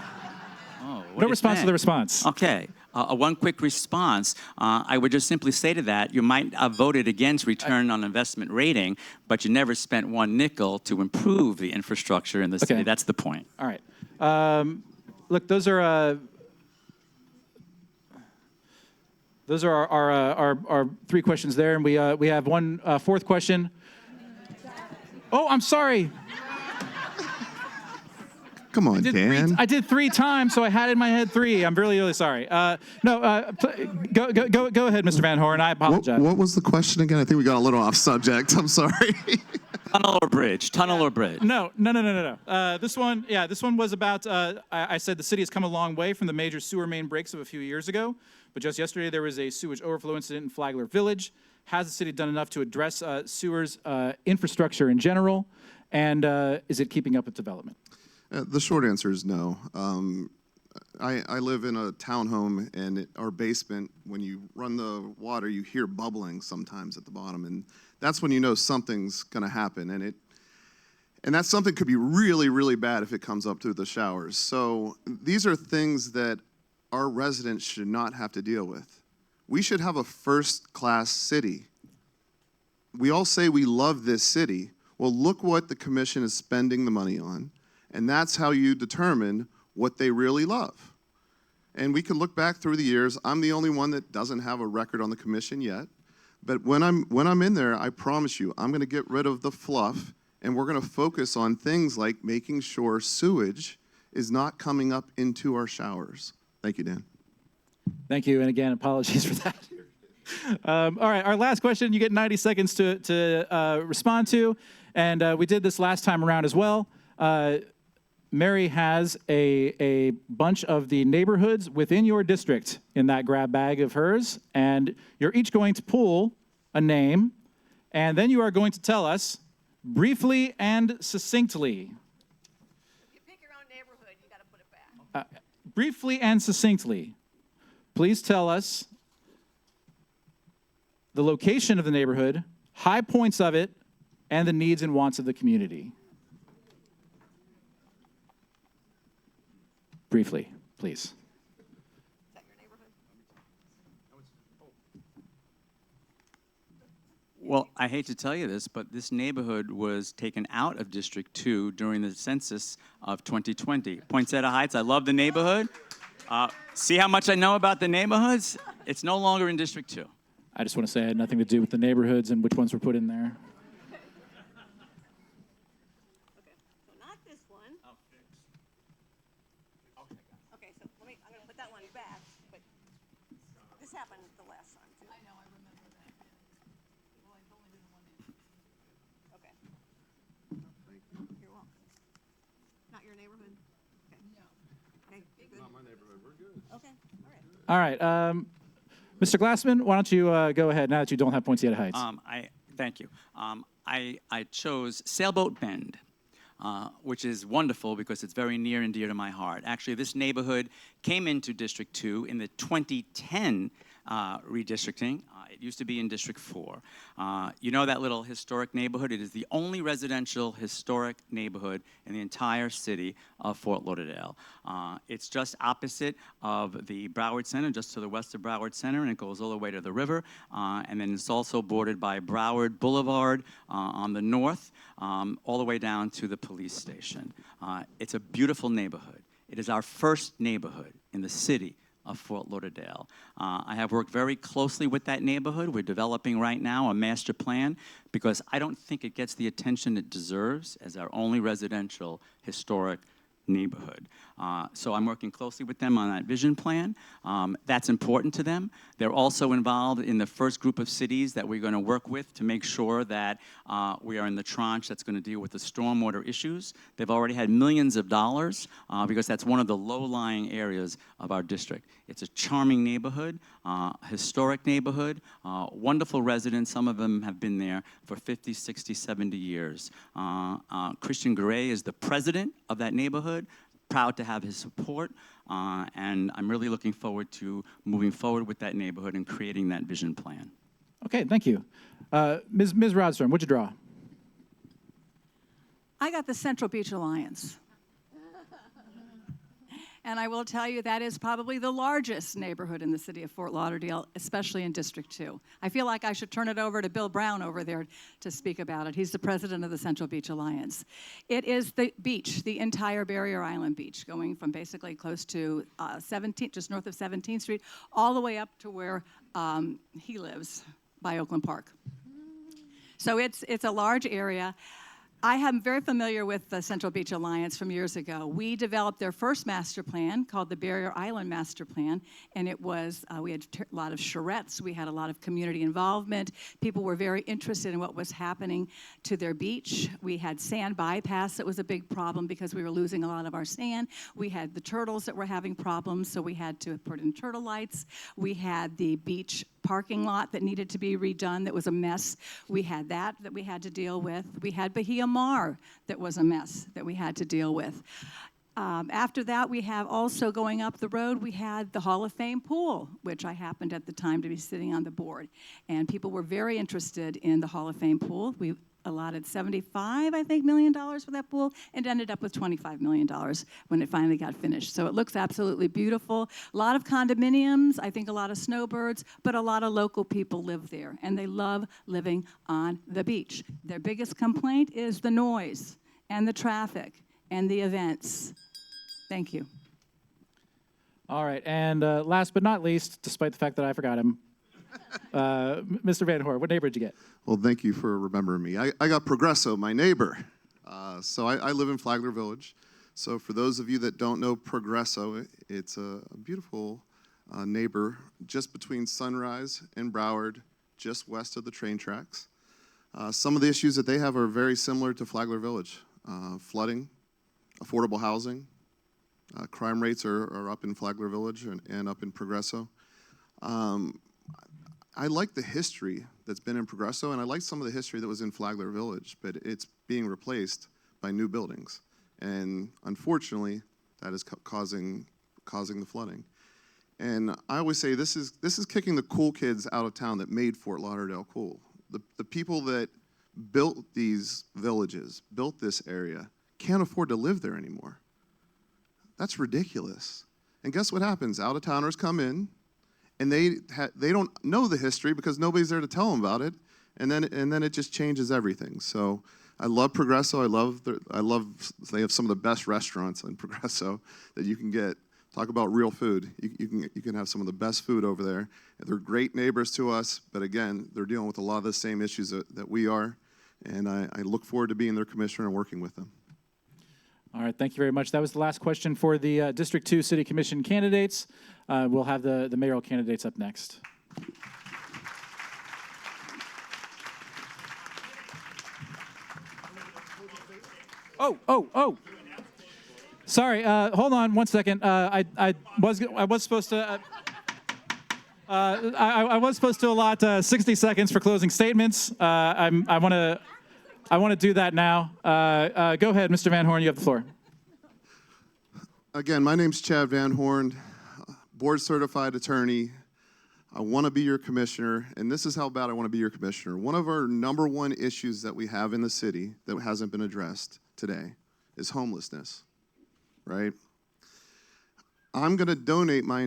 Speaker 3: No response to the response.
Speaker 4: Okay. One quick response. I would just simply say to that, you might have voted against return on investment rating, but you never spent one nickel to improve the infrastructure in the city. That's the point.
Speaker 3: All right. Look, those are our three questions there, and we have one fourth question. Oh, I'm sorry.
Speaker 6: Come on, Dan.
Speaker 3: I did 3 times, so I had in my head 3. I'm really, really sorry. Go ahead, Mr. Van Horn. I apologize.
Speaker 6: What was the question again? I think we got a little off subject. I'm sorry.
Speaker 4: Tunnel or bridge? Tunnel or bridge?
Speaker 3: No. This one was about, I said the city has come a long way from the major sewer main breaks of a few years ago, but just yesterday there was a sewage overflow incident in Flagler Village. Has the city done enough to address sewers infrastructure in general, and is it keeping up with development?
Speaker 6: The short answer is no. I live in a townhome, and our basement, when you run the water, you hear bubbling sometimes at the bottom, and that's when you know something's going to happen. And that something could be really, really bad if it comes up through the showers. So these are things that our residents should not have to deal with. We should have a first-class city. We all say we love this city. Well, look what the commission is spending the money on, and that's how you determine what they really love. And we can look back through the years. I'm the only one that doesn't have a record on the commission yet. But when I'm in there, I promise you, I'm going to get rid of the fluff, and we're going to focus on things like making sure sewage is not coming up into our showers. Thank you, Dan.
Speaker 3: Thank you, and again, apologies for that. All right, our last question, you get 90 seconds to respond to, and we did this last time around as well. Mary has a bunch of the neighborhoods within your district in that grab bag of hers, and you're each going to pull a name, and then you are going to tell us briefly and succinctly.
Speaker 1: If you pick your own neighborhood, you got to put it back.
Speaker 3: Briefly and succinctly, please tell us the location of the neighborhood, high points of it, and the needs and wants of the community. Briefly, please.
Speaker 1: Is that your neighborhood?
Speaker 4: Well, I hate to tell you this, but this neighborhood was taken out of District 2 during the census of 2020. Poinsettia Heights, I love the neighborhood. See how much I know about the neighborhoods? It's no longer in District 2.
Speaker 3: I just want to say it had nothing to do with the neighborhoods and which ones were put in there.
Speaker 1: Okay, so not this one. Okay, so I'm going to put that one back, but this happened the last time, too. I know, I remember that. Well, I've only been in one neighborhood. Okay. You're welcome. Not your neighborhood? Okay. No. Okay, good. Not my neighborhood, we're good. Okay, all right.
Speaker 3: All right, Mr. Glassman, why don't you go ahead now that you don't have Poinsettia Heights?
Speaker 4: Thank you. I chose Sailboat Bend, which is wonderful because it's very near and dear to my heart. Actually, this neighborhood came into District 2 in the 2010 redistricting. It used to be in District 4. You know that little historic neighborhood? It is the only residential historic neighborhood in the entire city of Fort Lauderdale. It's just opposite of the Broward Center, just to the west of Broward Center, and it goes all the way to the river. And then it's also bordered by Broward Boulevard on the north, all the way down to the police station. It's a beautiful neighborhood. It is our first neighborhood in the city of Fort Lauderdale. I have worked very closely with that neighborhood. We're developing right now a master plan because I don't think it gets the attention it deserves as our only residential historic neighborhood. So I'm working closely with them on that vision plan. That's important to them. They're also involved in the first group of cities that we're going to work with to make sure that we are in the tranche that's going to deal with the stormwater issues. They've already had millions of dollars because that's one of the low-lying areas of our district. It's a charming neighborhood, historic neighborhood, wonderful residents. Some of them have been there for 50, 60, 70 years. Christian Garay is the president of that neighborhood. Proud to have his support, and I'm really looking forward to moving forward with that neighborhood and creating that vision plan.
Speaker 3: Okay, thank you. Ms. Rodstrom, what'd you draw?
Speaker 5: I got the Central Beach Alliance. And I will tell you that is probably the largest neighborhood in the city of Fort Lauderdale, especially in District 2. I feel like I should turn it over to Bill Brown over there to speak about it. He's the president of the Central Beach Alliance. It is the beach, the entire Barrier Island beach, going from basically close to 17th, just north of 17th Street, all the way up to where he lives, by Oakland Park. So it's a large area. I am very familiar with the Central Beach Alliance from years ago. We developed their first master plan called the Barrier Island Master Plan, and it was, we had a lot of charrettes, we had a lot of community involvement. People were very interested in what was happening to their beach. We had sand bypass that was a big problem because we were losing a lot of our sand. We had the turtles that were having problems, so we had to put in turtle lights. We had the beach parking lot that needed to be redone that was a mess. We had that we had to deal with. We had Bahia Mar that was a mess that we had to deal with. After that, we have also going up the road, we had the Hall of Fame pool, which I happened at the time to be sitting on the board. And people were very interested in the Hall of Fame pool. We allotted $75 million for that pool, and ended up with $25 million when it finally got finished. So it looks absolutely beautiful. A lot of condominiums, I think a lot of snowbirds, but a lot of local people live there, and they love living on the beach. Their biggest complaint is the noise and the traffic and the events. Thank you.
Speaker 3: All right, and last but not least, despite the fact that I forgot him, Mr. Van Horn, what neighbor did you get?
Speaker 6: Well, thank you for remembering me. I got Progresso, my neighbor. So I live in Flagler Village. So for those of you that don't know Progresso, it's a beautiful neighbor just between Sunrise and Broward, just west of the train tracks. Some of the issues that they have are very similar to Flagler Village. Flooding, affordable housing, crime rates are up in Flagler Village and up in Progresso. I like the history that's been in Progresso, and I like some of the history that was in Flagler Village, but it's being replaced by new buildings. And unfortunately, that is causing the flooding. And I always say this is kicking the cool kids out of town that made Fort Lauderdale cool. The people that built these villages, built this area, can't afford to live there anymore. That's ridiculous. And guess what happens? Out-of-towners come in, and they don't know the history because nobody's there to tell them about it, and then it just changes everything. So I love Progresso. I love they have some of the best restaurants in Progresso that you can get. Talk about real food. You can have some of the best food over there. And they're great neighbors to us, but again, they're dealing with a lot of the same issues that we are, and I look forward to being their commissioner and working with them.
Speaker 3: All right, thank you very much. That was the last question for the District 2 City Commission candidates. We'll have the mayoral candidates up next. Oh. Sorry, hold on one second. I was supposed to... I was supposed to allot 60 seconds for closing statements. I want to do that now. Go ahead, Mr. Van Horn, you have the floor.
Speaker 6: Again, my name's Chad Van Horn, board-certified attorney. I want to be your commissioner, and this is how bad I want to be your commissioner. One of our number one issues that we have in the city that hasn't been addressed today is homelessness, right? I'm going to donate my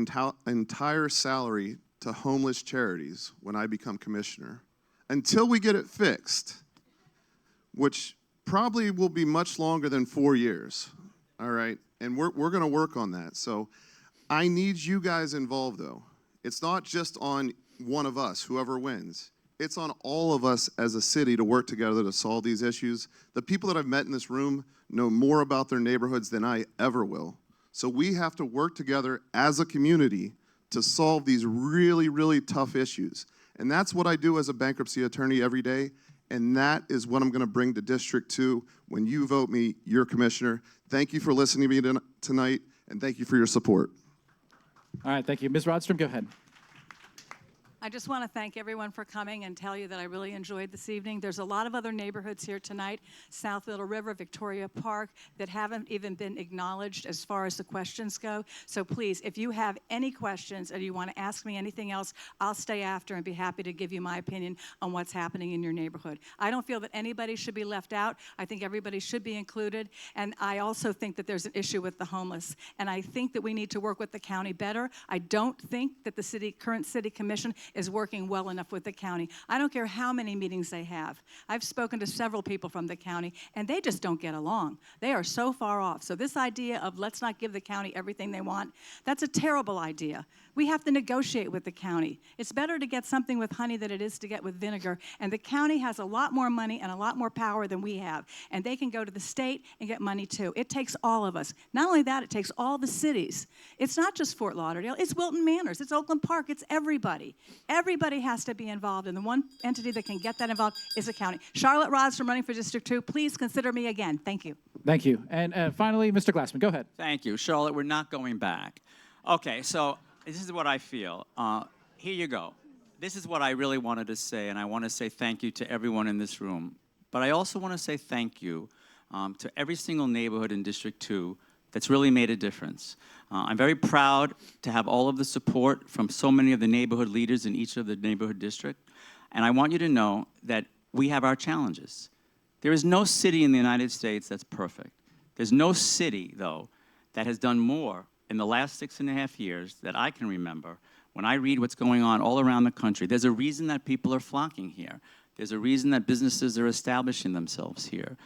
Speaker 6: entire salary to homeless charities when I become commissioner until we get it fixed, which probably will be much longer than 4 years, all right? And we're going to work on that. So I need you guys involved, though. It's not just on one of us, whoever wins. It's on all of us as a city to work together to solve these issues. The people that I've met in this room know more about their neighborhoods than I ever will. So we have to work together as a community to solve these really, really tough issues. And that's what I do as a bankruptcy attorney every day. And that is what I'm going to bring to District 2 when you vote me your commissioner. Thank you for listening to me tonight, and thank you for your support.
Speaker 3: All right, thank you. Ms. Rodstrom, go ahead.
Speaker 5: I just want to thank everyone for coming and tell you that I really enjoyed this evening. There's a lot of other neighborhoods here tonight, South Little River, Victoria Park, that haven't even been acknowledged as far as the questions go. So please, if you have any questions or you want to ask me anything else, I'll stay after and be happy to give you my opinion on what's happening in your neighborhood. I don't feel that anybody should be left out. I think everybody should be included. And I also think that there's an issue with the homeless. And I think that we need to work with the county better. I don't think that the current city commission is working well enough with the county. I don't care how many meetings they have. I've spoken to several people from the county, and they just don't get along. They are so far off. So this idea of let's not give the county everything they want, that's a terrible idea. We have to negotiate with the county. It's better to get something with honey than it is to get with vinegar, and the county has a lot more money and a lot more power than we have, and they can go to the state and get money too. It takes all of us. Not only that, it takes all the cities. It's not just Fort Lauderdale, it's Wilton Manors, it's Oakland Park, it's everybody. Everybody has to be involved, and the one entity that can get that involved is the county. Charlotte Rodstrom running for District 2. Please consider me again. Thank you.
Speaker 3: Thank you. And finally, Mr. Glassman, go ahead.
Speaker 4: Thank you. Charlotte, we're not going back. Okay, so this is what I feel. Here you go. This is what I really wanted to say, and I want to say thank you to everyone in this room. But I also want to say thank you to every single neighborhood in District 2 that's really made a difference. I'm very proud to have all of the support from so many of the neighborhood leaders in each of the neighborhood districts. And I want you to know that we have our challenges. There is no city in the United States that's perfect. There's no city, though, that has done more in the last 6.5 years that I can remember. When I read what's going on all around the country, there's a reason that people are flocking here. There's a reason that businesses are establishing themselves here.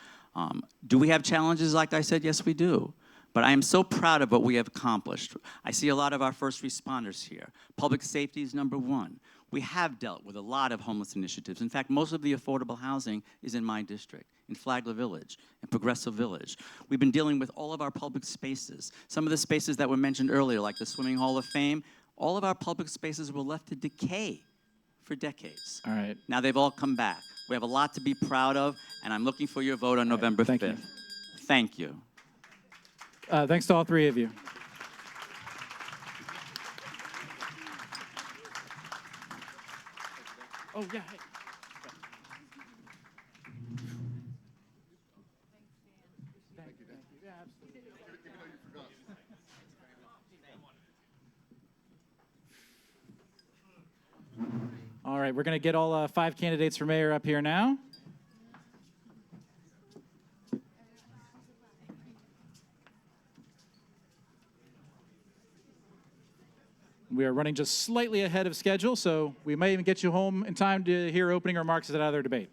Speaker 4: Do we have challenges? Like I said, yes, we do. But I am so proud of what we have accomplished. I see a lot of our first responders here. Public safety is number one. We have dealt with a lot of homeless initiatives. In fact, most of the affordable housing is in my district, in Flagler Village, in Progressive Village. We've been dealing with all of our public spaces. Some of the spaces that were mentioned earlier, like the Swimming Hall of Fame, all of our public spaces were left to decay for decades.
Speaker 3: All right.
Speaker 4: Now they've all come back. We have a lot to be proud of, and I'm looking for your vote on November 5th.
Speaker 3: thank you.
Speaker 4: Thank you.
Speaker 3: Thanks to all three of you. Oh, yeah. Hey. All right, we're going to get all 5 candidates for mayor up here now. We are running just slightly ahead of schedule, so we may even get you home in time to hear opening remarks at another debate.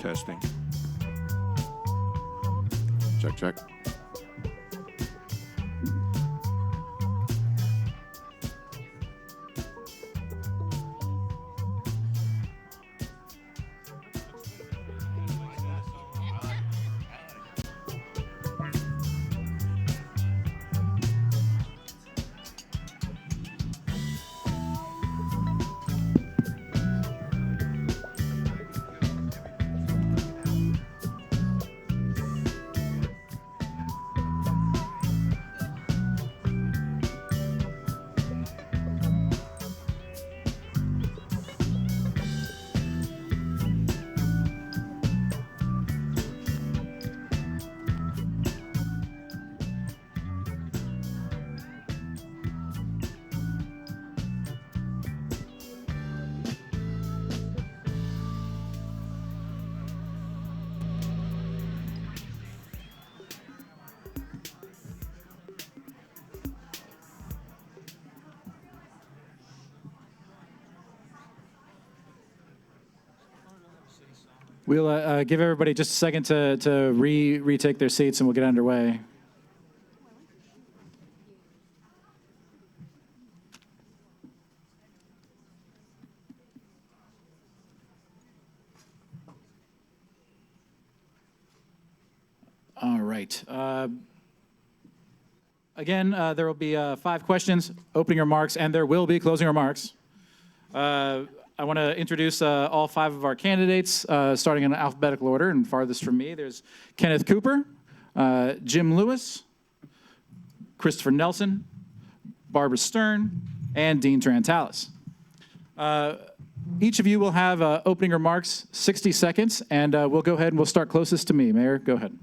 Speaker 7: Testing. Check, check.
Speaker 3: We'll give everybody just a second to retake their seats, and we'll get underway. All right. Again, there will be 5 questions, opening remarks, and there will be closing remarks. I want to introduce all 5 of our candidates, starting in alphabetical order, and farthest from me, there's Kenneth Cooper, Jim Lewis, Christopher Nelson, Barbara Stern, and Dean Trantalis. Each of you will have opening remarks, 60 seconds, and we'll go ahead and we'll start closest to me. Mayor, go ahead.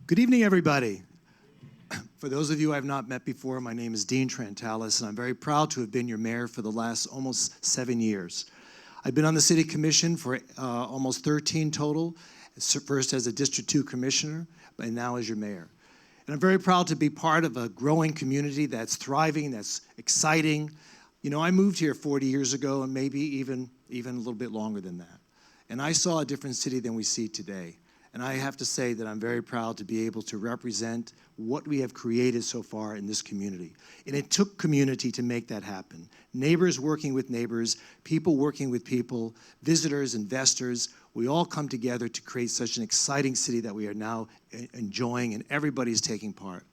Speaker 8: Good evening, everybody. For those of you I have not met before, my name is Dean Trantalis, and I'm very proud to have been your mayor for the last almost 7 years. I've been on the city commission for almost 13 total, first as a District 2 commissioner, and now as your mayor. And I'm very proud to be part of a growing community that's thriving, that's exciting. You know, I moved here 40 years ago, and maybe even a little bit longer than that. And I saw a different city than we see today. And I have to say that I'm very proud to be able to represent what we have created so far in this community. And it took community to make that happen. Neighbors working with neighbors, people working with people, visitors, investors, we all come together to create such an exciting city that we are now enjoying, and everybody's taking part.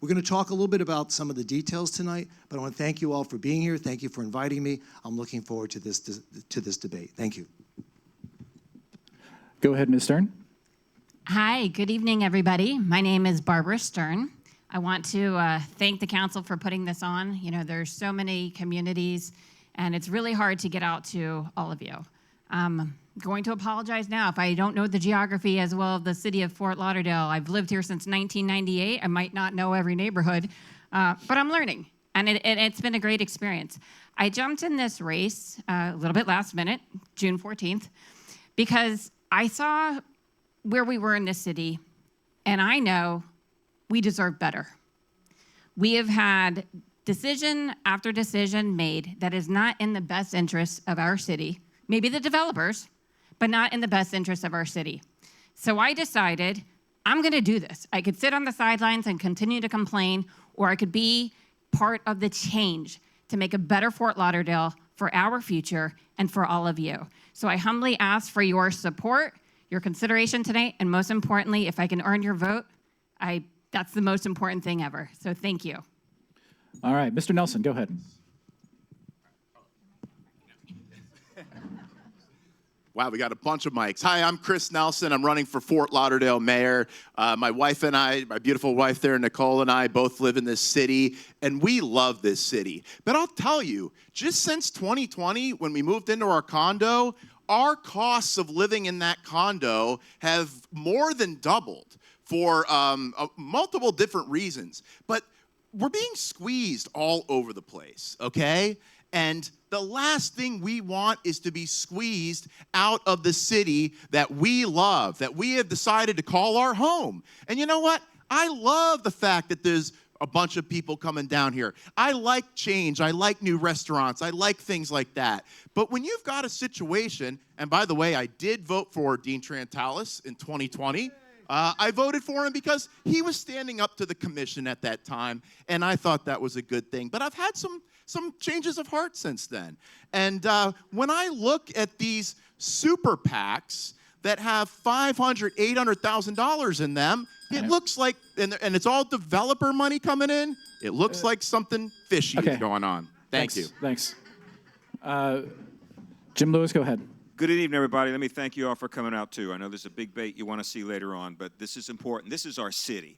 Speaker 8: We're going to talk a little bit about some of the details tonight, but I want to thank you all for being here. Thank you for inviting me. I'm looking forward to this debate. Thank you.
Speaker 3: Go ahead, Ms. Stern.
Speaker 9: Hi, good evening, everybody. My name is Barbara Stern. I want to thank the council for putting this on. You know, there's so many communities, and it's really hard to get out to all of you. I'm going to apologize now if I don't know the geography as well of the city of Fort Lauderdale. I've lived here since 1998. I might not know every neighborhood, but I'm learning, and it's been a great experience. I jumped in this race a little bit last minute, June 14th, because I saw where we were in this city, and I know we deserve better. We have had decision after decision made that is not in the best interest of our city, maybe the developers, but not in the best interest of our city. So I decided I'm gonna do this. I could sit on the sidelines and continue to complain, or I could be part of the change to make a better Fort Lauderdale for our future and for all of you. So I humbly ask for your support, your consideration tonight, and most importantly, if I can earn your vote, that's the most important thing ever. So thank you.
Speaker 3: All right, Mr. Nelson, go ahead.
Speaker 10: Wow, we got a bunch of mics. Hi, I'm Chris Nelson. I'm running for Fort Lauderdale mayor. My wife and I, my beautiful wife there, Nicole, and I both live in this city, and we love this city. But I'll tell you, just since 2020, when we moved into our condo, our costs of living in that condo have more than doubled for multiple different reasons. But we're being squeezed all over the place, okay? And the last thing we want is to be squeezed out of the city that we love, that we have decided to call our home. And you know what? I love the fact that there's a bunch of people coming down here. I like change. I like new restaurants. I like things like that. But when you've got a situation, and by the way, I did vote for Dean Trantalis in 2020. I voted for him because he was standing up to the commission at that time, and I thought that was a good thing. But I've had some changes of heart since then. And when I look at these super PACs that have $500,000, $800,000 in them, it looks like, and it's all developer money coming in, it looks like something fishy is going on. Thank you.
Speaker 3: Thanks. Jim Lewis, go ahead.
Speaker 7: Good evening, everybody. Let me thank you all for coming out, too. I know there's a big debate you want to see later on, but this is important. This is our city.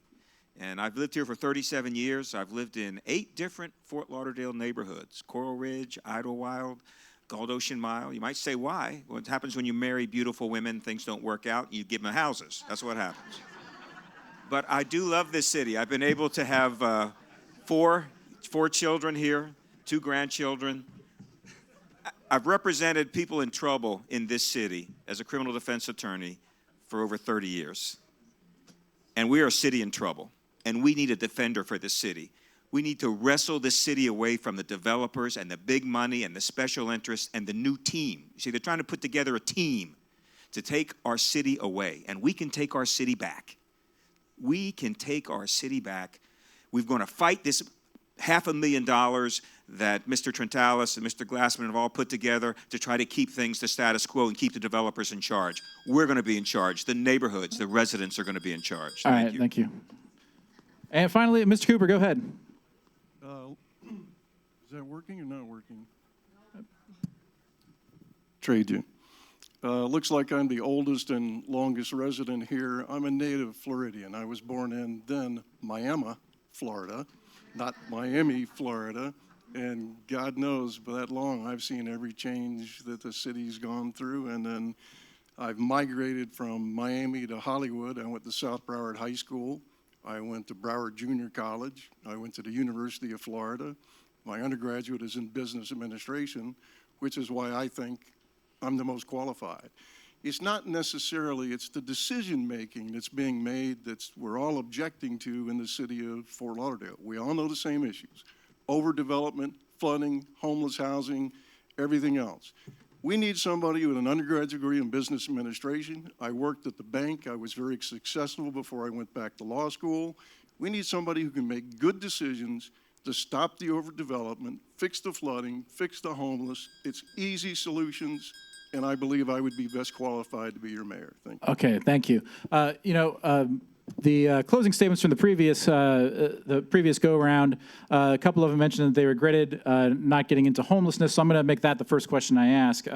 Speaker 7: And I've lived here for 37 years. I've lived in 8 different Fort Lauderdale neighborhoods: Coral Ridge, Idlewild, Gold Ocean Mile. You might say, why? What happens when you marry beautiful women, things don't work out, you give them houses. That's what happens. But I do love this city. I've been able to have 4 children here, 2 grandchildren. I've represented people in trouble in this city as a criminal defense attorney for over 30 years. And we are a city in trouble, and we need a defender for this city. We need to wrestle this city away from the developers and the big money and the special interests and the new team. You see, they're trying to put together a team to take our city away, and we can take our city back. We can take our city back. We're going to fight this $500,000 that Mr. Trentalis and Mr. Glassman have all put together to try to keep things the status quo and keep the developers in charge. We're going to be in charge. The neighborhoods, the residents are going to be in charge.
Speaker 3: All right, thank you. And finally, Mr. Cooper, go ahead.
Speaker 11: Is that working or not working? Trade you. Looks like I'm the oldest and longest resident here. I'm a native Floridian. I was born in then Miami, Florida, not Miami, Florida. And God knows, for that long, I've seen every change that the city's gone through. And then I've migrated from Miami to Hollywood. I went to South Broward High School. I went to Broward Junior College. I went to the University of Florida. My undergraduate is in business administration, which is why I think I'm the most qualified. It's not necessarily, it's the decision-making that's being made we're all objecting to in the city of Fort Lauderdale. We all know the same issues: overdevelopment, flooding, homeless housing, everything else. We need somebody with an undergraduate degree in business administration. I worked at the bank. I was very successful before I went back to law school. We need somebody who can make good decisions to stop the overdevelopment, fix the flooding, fix the homeless. It's easy solutions, and I believe I would be best qualified to be your mayor. Thank you.
Speaker 3: Okay, thank you. The closing statements from the previous go-around, a couple of them mentioned that they regretted not getting into homelessness, so I'm going to make that the first question I ask.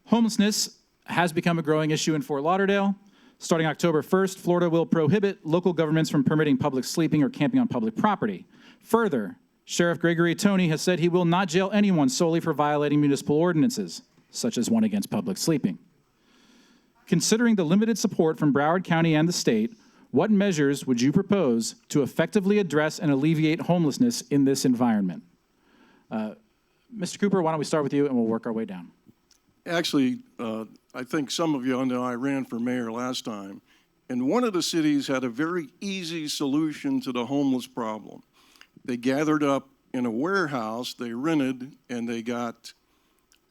Speaker 3: Homelessness has become a growing issue in Fort Lauderdale. Starting October 1st, Florida will prohibit local governments from permitting public sleeping or camping on public property. Further, Sheriff Gregory Tony has said he will not jail anyone solely for violating municipal ordinances, such as one against public sleeping. Considering the limited support from Broward County and the state, what measures would you propose to effectively address and alleviate homelessness in this environment? Mr. Cooper, why don't we start with you and we'll work our way down.
Speaker 11: Actually, I think some of you know I ran for mayor last time, and one of the cities had a very easy solution to the homeless problem. They gathered up in a warehouse, they rented, and they got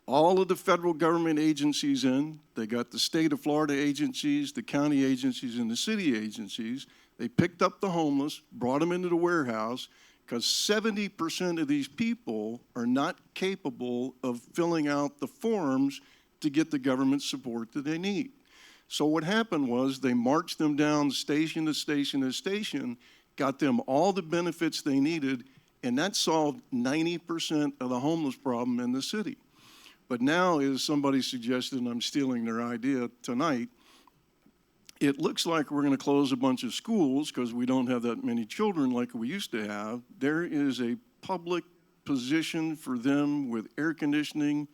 Speaker 11: all of the federal government agencies in. They got the state of Florida agencies, the county agencies, and the city agencies. They picked up the homeless, brought them into the warehouse, because 70% of these people are not capable of filling out the forms to get the government support that they need. So what happened was they marched them down station to station to station, got them all the benefits they needed, and that solved 90% of the homeless problem in the city. But now, as somebody suggested, and I'm stealing their idea tonight, it looks like we're going to close a bunch of schools because we don't have that many children like we used to have. There is a public position for them with air conditioning,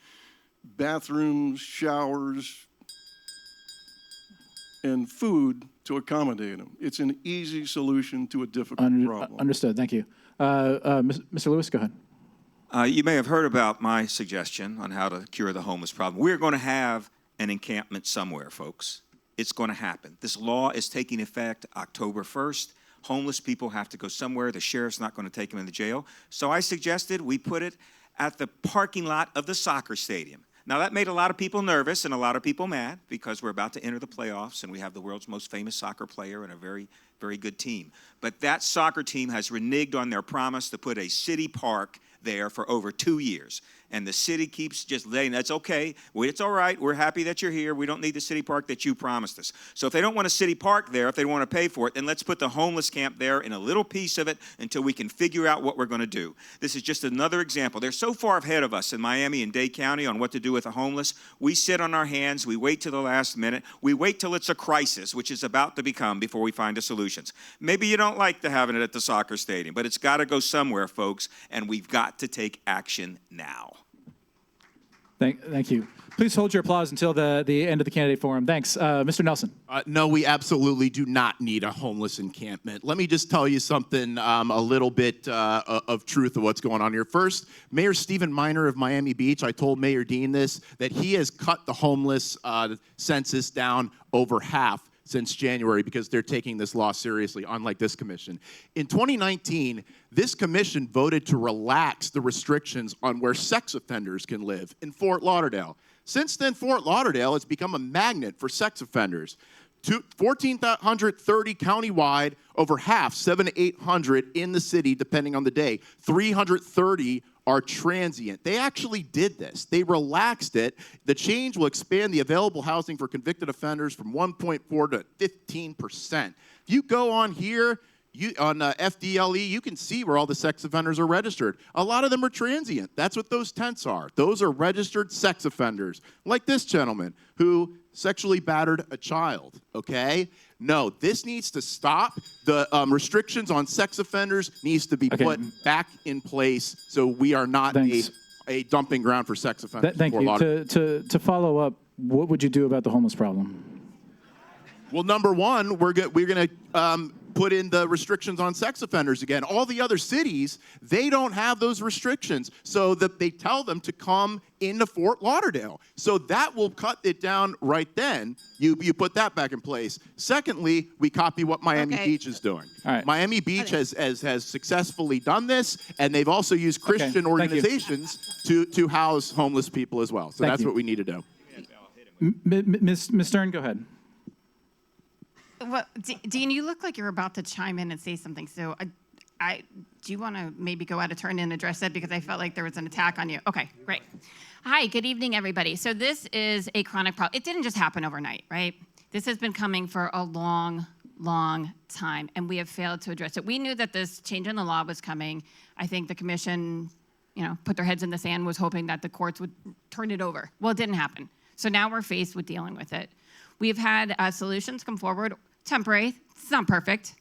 Speaker 11: bathrooms, showers, and food to accommodate them. It's an easy solution to a difficult problem.
Speaker 3: Understood. Thank you. Mr. Lewis, go ahead.
Speaker 7: You may have heard about my suggestion on how to cure the homeless problem. We're going to have an encampment somewhere, folks. It's going to happen. This law is taking effect October 1st. Homeless people have to go somewhere. The sheriff's not going to take them into jail. So I suggested we put it at the parking lot of the soccer stadium. Now, that made a lot of people nervous and a lot of people mad because we're about to enter the playoffs and we have the world's most famous soccer player and a very, very good team. But that soccer team has reneged on their promise to put a city park there for over 2 years. And the city keeps just laying, that's okay, it's all right, we're happy that you're here, we don't need the city park that you promised us. So if they don't want a city park there, if they don't want to pay for it, then let's put the homeless camp there in a little piece of it until we can figure out what we're going to do. This is just another example. They're so far ahead of us in Miami and Dade County on what to do with the homeless. We sit on our hands, we wait till the last minute, we wait till it's a crisis, which is about to become before we find the solutions. Maybe you don't like having it at the soccer stadium, but it's got to go somewhere, folks, and we've got to take action now.
Speaker 3: Thank you. Please hold your applause until the end of the candidate forum. Thanks. Mr. Nelson.
Speaker 10: No, we absolutely do not need a homeless encampment. Let me just tell you something, a little bit of truth of what's going on here. First, Mayor Stephen Miner of Miami Beach, I told Mayor Dean this, that he has cut the homeless census down over half since January because they're taking this law seriously, unlike this commission. In 2019, this commission voted to relax the restrictions on where sex offenders can live in Fort Lauderdale. Since then, Fort Lauderdale has become a magnet for sex offenders. 1,430 countywide, over half, 700 to 800 in the city, depending on the day. 330 are transient. They actually did this. They relaxed it. The change will expand the available housing for convicted offenders from 1.4 to 15%. If you go on here, on FDLE, you can see where all the sex offenders are registered. A lot of them are transient. That's what those tents are. Those are registered sex offenders, like this gentleman who sexually battered a child, okay? No, this needs to stop. The restrictions on sex offenders needs to be put back in place so we are not a dumping ground for sex offenders.
Speaker 3: Thank you. To follow up, what would you do about the homeless problem?
Speaker 10: Well, number one, we're going to put in the restrictions on sex offenders again. All the other cities, they don't have those restrictions, so that they tell them to come into Fort Lauderdale. So that will cut it down right then. You put that back in place. Secondly, we copy what Miami Beach is doing.
Speaker 3: All right.
Speaker 10: Miami Beach has successfully done this, and they've also used Christian organizations to house homeless people as well. So that's what we need to do.
Speaker 3: Ms. Stern, go ahead.
Speaker 9: Well, Dean, you look like you're about to chime in and say something. So do you want to maybe go out of turn and address that? Because I felt like there was an attack on you. Okay, great. Hi, good evening, everybody. So this is a chronic problem. It didn't just happen overnight, right? This has been coming for a long, long time, and we have failed to address it. We knew that this change in the law was coming. I think the commission, put their heads in the sand, was hoping that the courts would turn it over. Well, it didn't happen. So now we're faced with dealing with it. We've had solutions come forward, temporary, it's not perfect.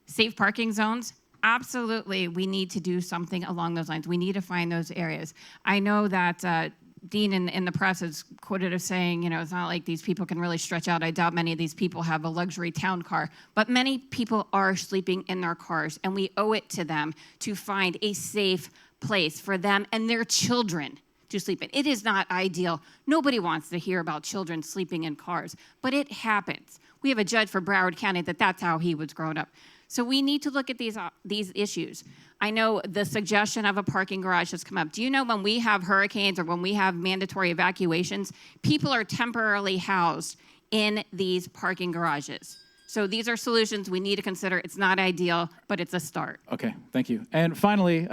Speaker 9: Safe parking zones, absolutely, we need to do something along those lines. We need to find those areas. I know that Dean in the press is quoted as saying, it's not like these people can really stretch out. I doubt many of these people have a luxury town car, but many people are sleeping in their cars, and we owe it to them to find a safe place for them and their children to sleep in. It is not ideal. Nobody wants to hear about children sleeping in cars, but it happens. We have a judge for Broward County that's how he was growing up. So we need to look at these issues. I know the suggestion of a parking garage has come up. Do you know when we have hurricanes or when we have mandatory evacuations, people are temporarily housed in these parking garages? So these are solutions we need to consider. It's not ideal, but it's a start.
Speaker 3: Okay, thank you. And finally,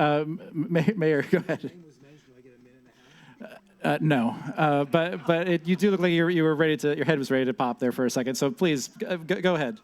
Speaker 3: Mayor, go ahead. No, but you do look like you were ready to. Your head was ready to pop there for a second. So please go ahead.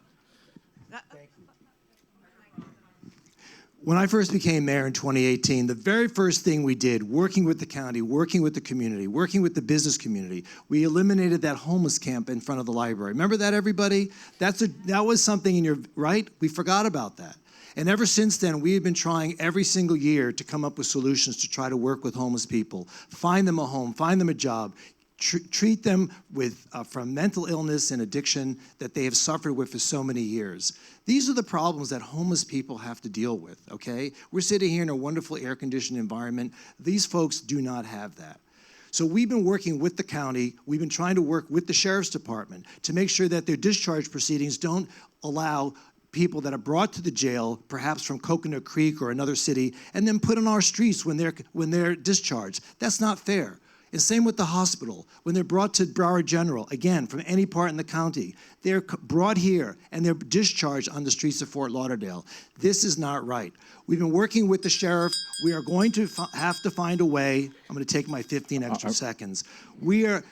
Speaker 8: When I first became mayor in 2018, the very first thing we did, working with the county, working with the community, working with the business community, we eliminated that homeless camp in front of the library. Remember that, everybody? That was something in your, right? We forgot about that. And ever since then, we have been trying every single year to come up with solutions to try to work with homeless people, find them a home, find them a job, treat them with from mental illness and addiction that they have suffered with for so many years. These are the problems that homeless people have to deal with, okay? We're sitting here in a wonderful air-conditioned environment. These folks do not have that. So we've been working with the county, we've been trying to work with the sheriff's department to make sure that their discharge proceedings don't allow people that are brought to the jail, perhaps from Coconut Creek or another city, and then put on our streets when they're discharged. That's not fair. And same with the hospital. When they're brought to Broward General, again, from any part in the county, they're brought here and they're discharged on the streets of Fort Lauderdale. This is not right. We've been working with the sheriff. We are going to have to find a way. I'm going to take my 15 extra seconds. We have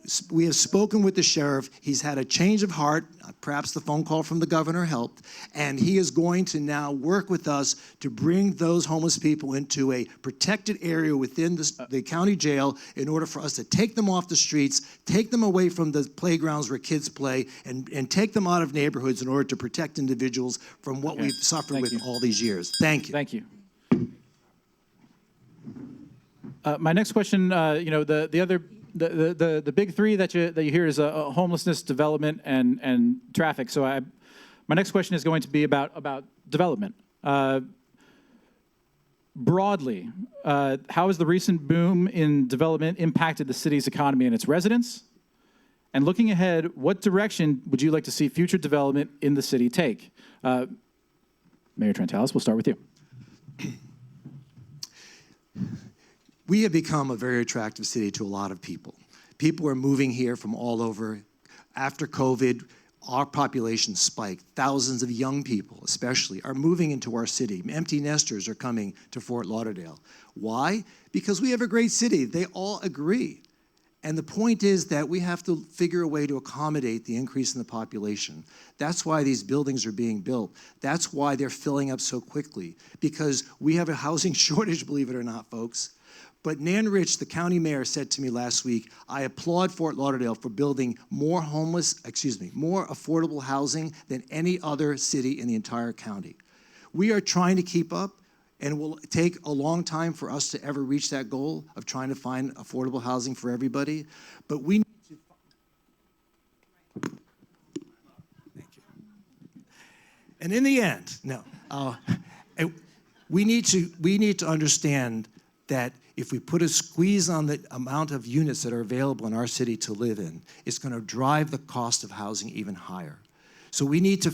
Speaker 8: spoken with the sheriff. He's had a change of heart. Perhaps the phone call from the governor helped. And he is going to now work with us to bring those homeless people into a protected area within the county jail in order for us to take them off the streets, take them away from the playgrounds where kids play, and take them out of neighborhoods in order to protect individuals from what we've suffered with all these years. Thank you.
Speaker 3: Thank you. My next question, the big three that you hear is homelessness, development, and traffic. So my next question is going to be about development. Broadly, how has the recent boom in development impacted the city's economy and its residents? And looking ahead, what direction would you like to see future development in the city take? Mayor Trentalis, we'll start with you.
Speaker 8: We have become a very attractive city to a lot of people. People are moving here from all over. After COVID, our population spiked. Thousands of young people, especially, are moving into our city. Empty nesters are coming to Fort Lauderdale. Why? Because we have a great city. They all agree. And the point is that we have to figure a way to accommodate the increase in the population. That's why these buildings are being built. That's why they're filling up so quickly, because we have a housing shortage, believe it or not, folks. But Nan Rich, the county mayor, said to me last week, I applaud Fort Lauderdale for building more affordable housing than any other city in the entire county. We are trying to keep up, and it will take a long time for us to ever reach that goal of trying to find affordable housing for everybody. But we need to. Thank you. And in the end, we need to understand that if we put a squeeze on the amount of units that are available in our city to live in, it's going to drive the cost of housing even higher. So we need to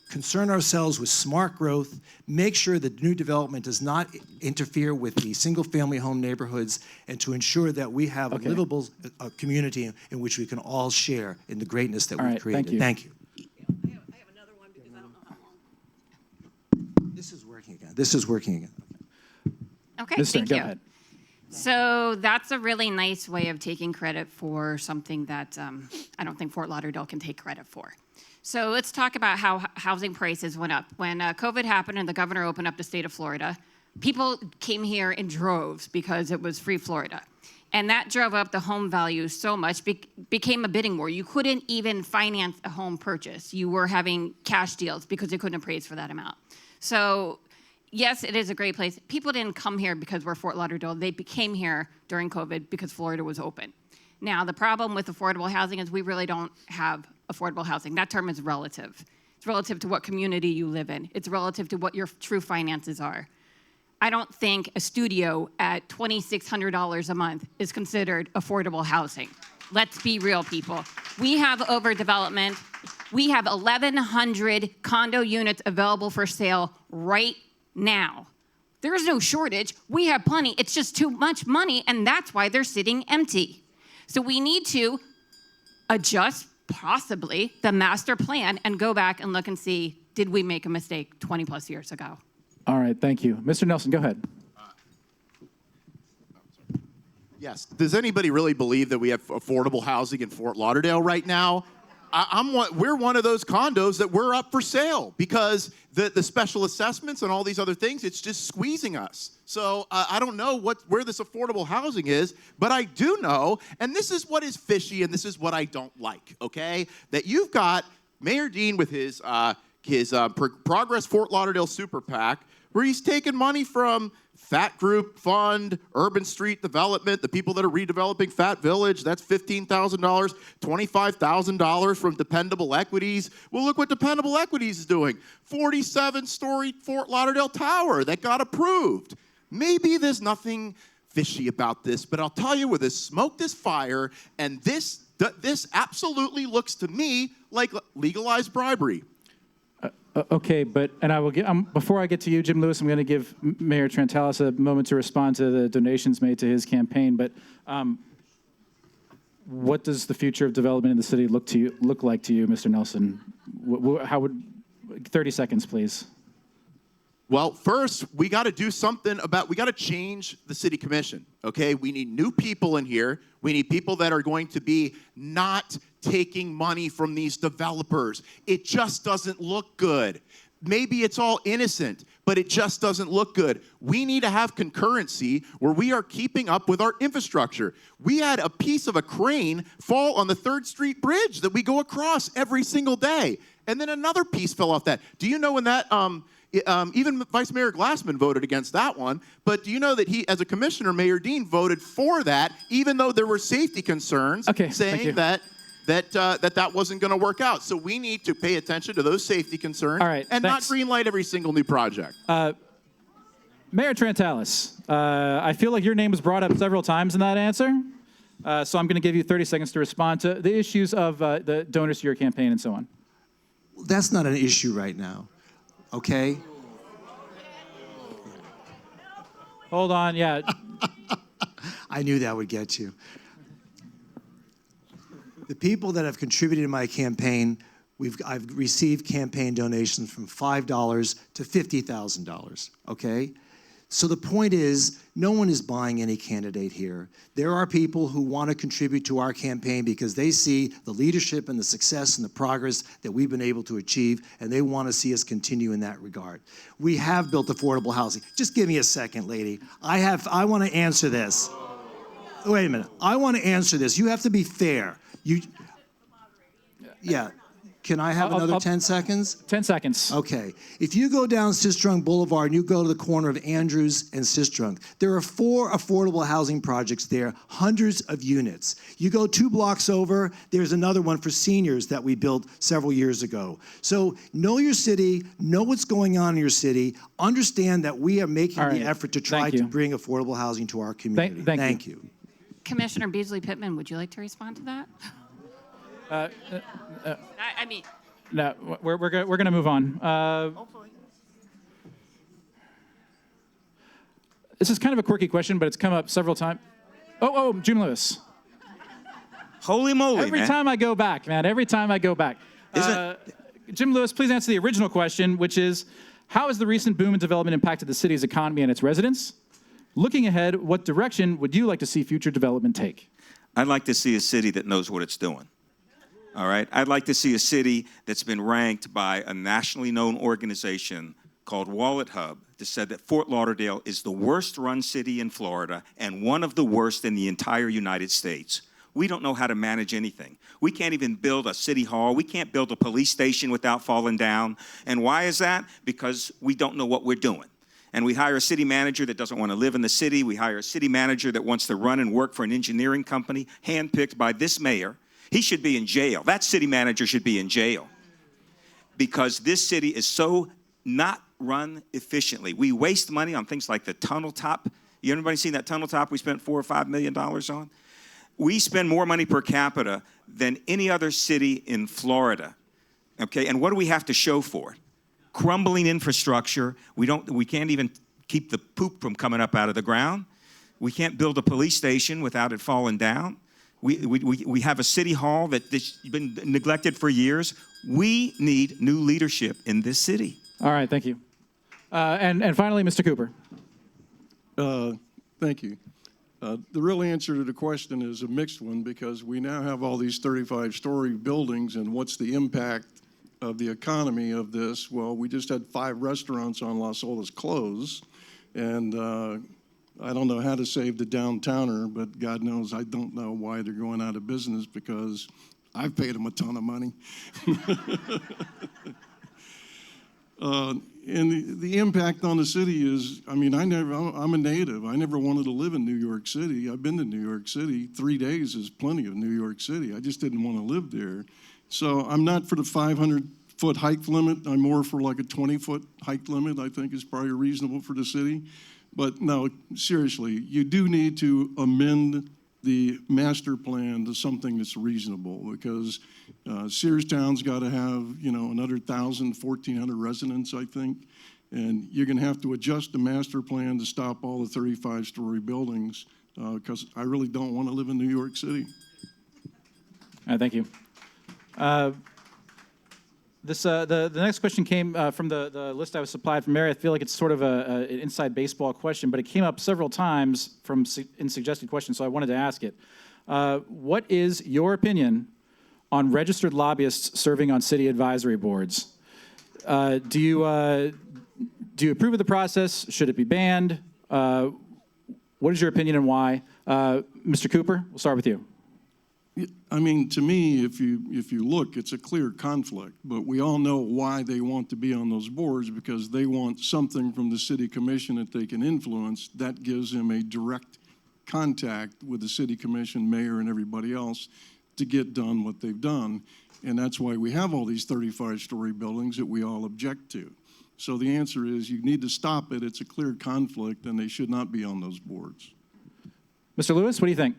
Speaker 8: concern ourselves with smart growth, make sure that new development does not interfere with the single-family home neighborhoods, and to ensure that we have a livable community in which we can all share in the greatness that we've created. Thank you.
Speaker 1: I have another one because I don't know how long.
Speaker 8: This is working again.
Speaker 9: Okay,
Speaker 3: Ms. Stern,
Speaker 9: thank
Speaker 3: go
Speaker 9: you.
Speaker 3: ahead.
Speaker 9: So that's a really nice way of taking credit for something that I don't think Fort Lauderdale can take credit for. So let's talk about how housing prices went up. When COVID happened and the governor opened up the state of Florida, people came here in droves because it was free Florida. And that drove up the home value so much, became a bidding war. You couldn't even finance a home purchase. You were having cash deals because you couldn't appraise for that amount. So yes, it is a great place. People didn't come here because we're Fort Lauderdale. They came here during COVID because Florida was open. Now, the problem with affordable housing is we really don't have affordable housing. That term is relative. It's relative to what community you live in. It's relative to what your true finances are. I don't think a studio at $2,600 a month is considered affordable housing. Let's be real, people. We have overdevelopment. We have 1,100 condo units available for sale right now. There is no shortage. We have plenty. It's just too much money, and that's why they're sitting empty. So we need to adjust, possibly, the master plan and go back and look and see, did we make a mistake 20 plus years ago?
Speaker 3: All right, thank you. Mr. Nelson, go ahead.
Speaker 10: Yes. Does anybody really believe that we have affordable housing in Fort Lauderdale right now? We're one of those condos that we're up for sale because the special assessments and all these other things, it's just squeezing us. So I don't know where this affordable housing is, but I do know, and this is what is fishy and this is what I don't like, okay? That you've got Mayor Dean with his Progress Fort Lauderdale Super PAC, where he's taking money from Fat Group Fund, Urban Street Development, the people that are redeveloping Fat Village, that's $15,000, $25,000 from Dependable Equities. Well, look what Dependable Equities is doing. 47-story Fort Lauderdale Tower that got approved. Maybe there's nothing fishy about this, but I'll tell you where there's smoke, there's fire, and this absolutely looks to me like legalized bribery.
Speaker 3: Okay, but, and I will get, before I get to you, Jim Lewis, I'm going to give Mayor Trantalis a moment to respond to the donations made to his campaign, but what does the future of development in the city look like to you, Mr. Nelson? How would, 30 seconds, please.
Speaker 10: Well, first, we got to do something we got to change the city commission, okay? We need new people in here. We need people that are going to be not taking money from these developers. It just doesn't look good. Maybe it's all innocent, but it just doesn't look good. We need to have concurrency where we are keeping up with our infrastructure. We had a piece of a crane fall on the 3rd Street Bridge that we go across every single day. And then another piece fell off that. Do you know when that, even Vice Mayor Glassman voted against that one, but do you know that he, as a commissioner, Mayor Dean voted for that, even though there were safety concerns saying that wasn't going to work out. So we need to pay attention to those safety concerns and not greenlight every single new project.
Speaker 3: Mayor Trantalis, I feel like your name was brought up several times in that answer, so I'm going to give you 30 seconds to respond to the issues of the donors to your campaign and so on.
Speaker 8: That's not an issue right now, okay?
Speaker 3: Hold on, yeah.
Speaker 8: I knew that would get you. The people that have contributed to my campaign, I've received campaign donations from $5 to $50,000, okay? So the point is, no one is buying any candidate here. There are people who want to contribute to our campaign because they see the leadership and the success and the progress that we've been able to achieve, and they want to see us continue in that regard. We have built affordable housing. Just give me a second, lady. I want to answer this. Wait a minute. I want to answer this. You have to be fair. Yeah. Can I have another 10 seconds?
Speaker 3: 10 seconds.
Speaker 8: Okay. If you go down Sistrunk Boulevard and you go to the corner of Andrews and Sistrunk, there are 4 affordable housing projects there, hundreds of units. You go 2 blocks over, there's another one for seniors that we built several years ago. So know your city, know what's going on in your city, understand that we are making the effort to try to bring affordable housing to our community. Thank you.
Speaker 9: Commissioner Beasley Pittman, would you like to respond to that? I mean,
Speaker 3: no, we're going to move on. This is kind of a quirky question, but it's come up several times. Oh, Jim Lewis.
Speaker 7: Holy moly,
Speaker 3: Every time I go back, man, every time I go back. Jim Lewis, please answer the original question, which is, how has the recent boom in development impacted the city's economy and its residents? Looking ahead, what direction would you like to see future development take?
Speaker 7: I'd like to see a city that knows what it's doing. All right? I'd like to see a city that's been ranked by a nationally known organization called Wallet Hub that said that Fort Lauderdale is the worst run city in Florida and one of the worst in the entire United States. We don't know how to manage anything. We can't even build a city hall. We can't build a police station without falling down. And why is that? Because we don't know what we're doing. And we hire a city manager that doesn't want to live in the city. We hire a city manager that wants to run and work for an engineering company handpicked by this mayor. He should be in jail. That city manager should be in jail because this city is so not run efficiently. We waste money on things like the tunnel top. Everybody seen that tunnel top we spent $4 or $5 million on? We spend more money per capita than any other city in Florida. Okay, and what do we have to show for it? Crumbling infrastructure. We can't even keep the poop from coming up out of the ground. We can't build a police station without it falling down. We have a city hall that's been neglected for years. We need new leadership in this city.
Speaker 3: All right, thank you. And finally, Mr. Cooper.
Speaker 11: Thank you. The real answer to the question is a mixed one because we now have all these 35-story buildings, and what's the impact of the economy of this? Well, we just had 5 restaurants on Las Olas close, and I don't know how to save the downtowner, but God knows I don't know why they're going out of business because I've paid them a ton of money. And the impact on the city is, I mean, I'm a native. I never wanted to live in New York City. I've been to New York City. 3 days is plenty of New York City. I just didn't want to live there. So I'm not for the 500-foot height limit. I'm more for like a 20-foot height limit, I think is probably reasonable for the city. But no, seriously, you do need to amend the master plan to something that's reasonable because Searstown's got to have, another 1,000, 1,400 residents, I think. And you're going to have to adjust the master plan to stop all the 35-story buildings because I really don't want to live in New York City.
Speaker 3: All right, thank you. The next question came from the list I was supplied from Mary. I feel like it's sort of an inside baseball question, but it came up several times in suggested questions, so I wanted to ask it. What is your opinion on registered lobbyists serving on city advisory boards? Do you approve of the process? Should it be banned? What is your opinion and why? Mr. Cooper, we'll start with you.
Speaker 11: I mean, to me, if you look, it's a clear conflict, but we all know why they want to be on those boards because they want something from the city commission that they can influence that gives them a direct contact with the city commission, mayor, and everybody else to get done what they've done. And that's why we have all these 35-story buildings that we all object to. So the answer is you need to stop it. It's a clear conflict, and they should not be on those boards.
Speaker 3: Mr. Lewis, what do you think?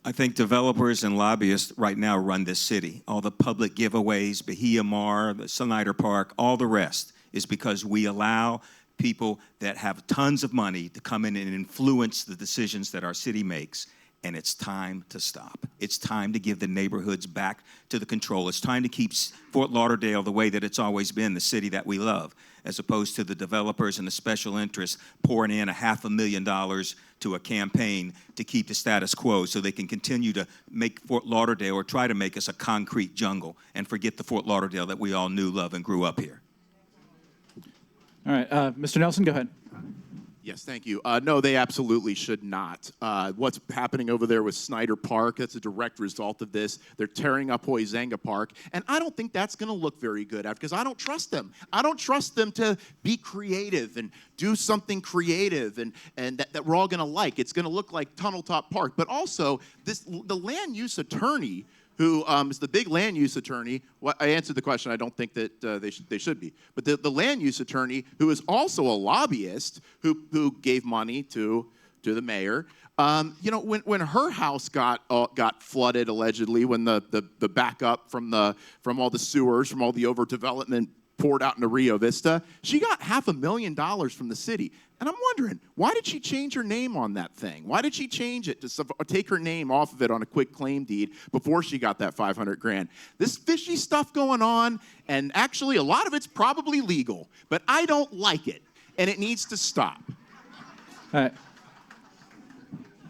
Speaker 7: I think developers and lobbyists right now run this city. All the public giveaways, Bahia Mar, the Snyder Park, all the rest is because we allow people that have tons of money to come in and influence the decisions that our city makes. And it's time to stop. It's time to give the neighborhoods back to the control. It's time to keep Fort Lauderdale the way that it's always been, the city that we love, as opposed to the developers and the special interests pouring in $500,000 to a campaign to keep the status quo so they can continue to make Fort Lauderdale or try to make us a concrete jungle and forget the Fort Lauderdale that we all knew, love, and grew up here.
Speaker 3: All right, Mr. Nelson, go ahead.
Speaker 10: Yes, thank you. No, they absolutely should not. What's happening over there with Snyder Park, that's a direct result of this. They're tearing up Hoyzanga Park, and I don't think that's going to look very good because I don't trust them. I don't trust them to be creative and do something creative and that we're all going to like. It's going to look like Tunnel Top Park. But also, the land use attorney who is the big land use attorney. Well, I answered the question. I don't think that they should be. But the land use attorney, who is also a lobbyist, who gave money to the mayor. When her house got flooded allegedly, when the backup from all the sewers, from all the overdevelopment poured out into Rio Vista, she got $500,000 from the city. And I'm wondering, why did she change her name on that thing? Why did she change it to take her name off of it on a quick claim deed before she got that $500,000? This fishy stuff going on, and actually a lot of it's probably legal, but I don't like it, and it needs to stop.
Speaker 3: All right.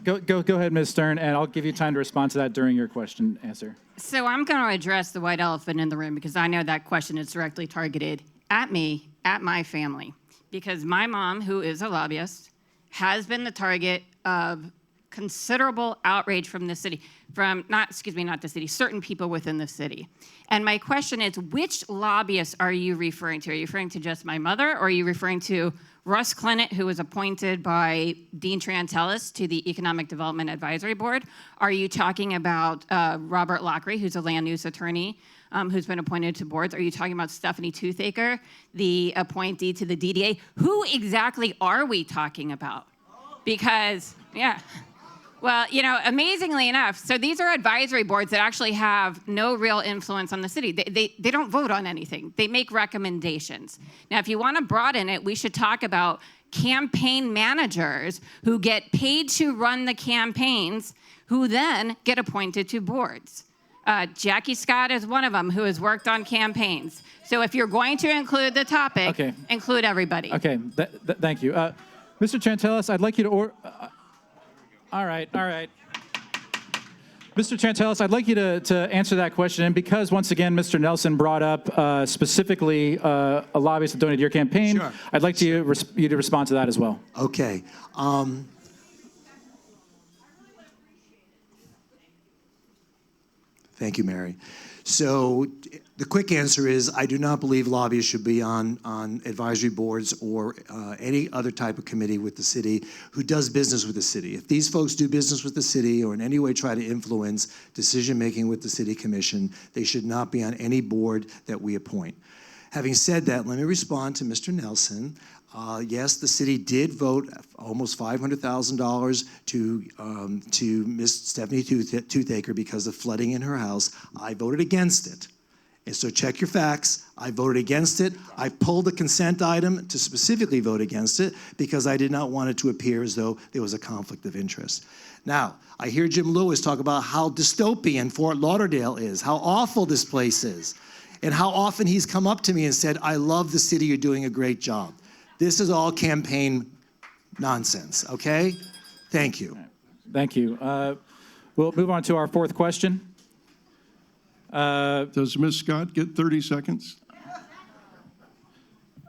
Speaker 3: Go ahead, Ms. Stern, and I'll give you time to respond to that during your question answer.
Speaker 9: So I'm going to address the white elephant in the room because I know that question is directly targeted at me, at my family. Because my mom, who is a lobbyist, has been the target of considerable outrage from the city, not the city, certain people within the city. And my question is, which lobbyists are you referring to? Are you referring to just my mother, or are you referring to Russ Clennett, who was appointed by Dean Trantelis to the Economic Development Advisory Board? Are you talking about Robert Lockery, who's a land use attorney, who's been appointed to boards? Are you talking about Stephanie Toothaker, the appointee to the DDA? Who exactly are we talking about? Because, yeah. Well, amazingly enough, so these are advisory boards that actually have no real influence on the city. They don't vote on anything. They make recommendations. Now, if you want to broaden it, we should talk about campaign managers who get paid to run the campaigns, who then get appointed to boards. Jackie Scott is one of them who has worked on campaigns. So if you're going to include the topic, include everybody.
Speaker 3: Okay, thank you. Mr. Trantelis, I'd like you to All right. Mr. Trantelis, I'd like you to answer that question. And because, once again, Mr. Nelson brought up specifically a lobbyist that donated your campaign,
Speaker 8: Sure.
Speaker 3: I'd like you to respond to that as well.
Speaker 8: Okay. Thank you, Mary. So the quick answer is I do not believe lobbyists should be on advisory boards or any other type of committee with the city who does business with the city. If these folks do business with the city or in any way try to influence decision-making with the city commission, they should not be on any board that we appoint. Having said that, let me respond to Mr. Nelson. Yes, the city did vote almost $500,000 to Miss Stephanie Toothaker because of flooding in her house. I voted against it. And so check your facts. I voted against it. I pulled a consent item to specifically vote against it because I did not want it to appear as though there was a conflict of interest. Now, I hear Jim Lewis talk about how dystopian Fort Lauderdale is, how awful this place is, and how often he's come up to me and said, I love the city, you're doing a great job. This is all campaign nonsense, okay? Thank you.
Speaker 3: Thank you. We'll move on to our fourth question.
Speaker 11: Does Ms. Scott get 30 seconds?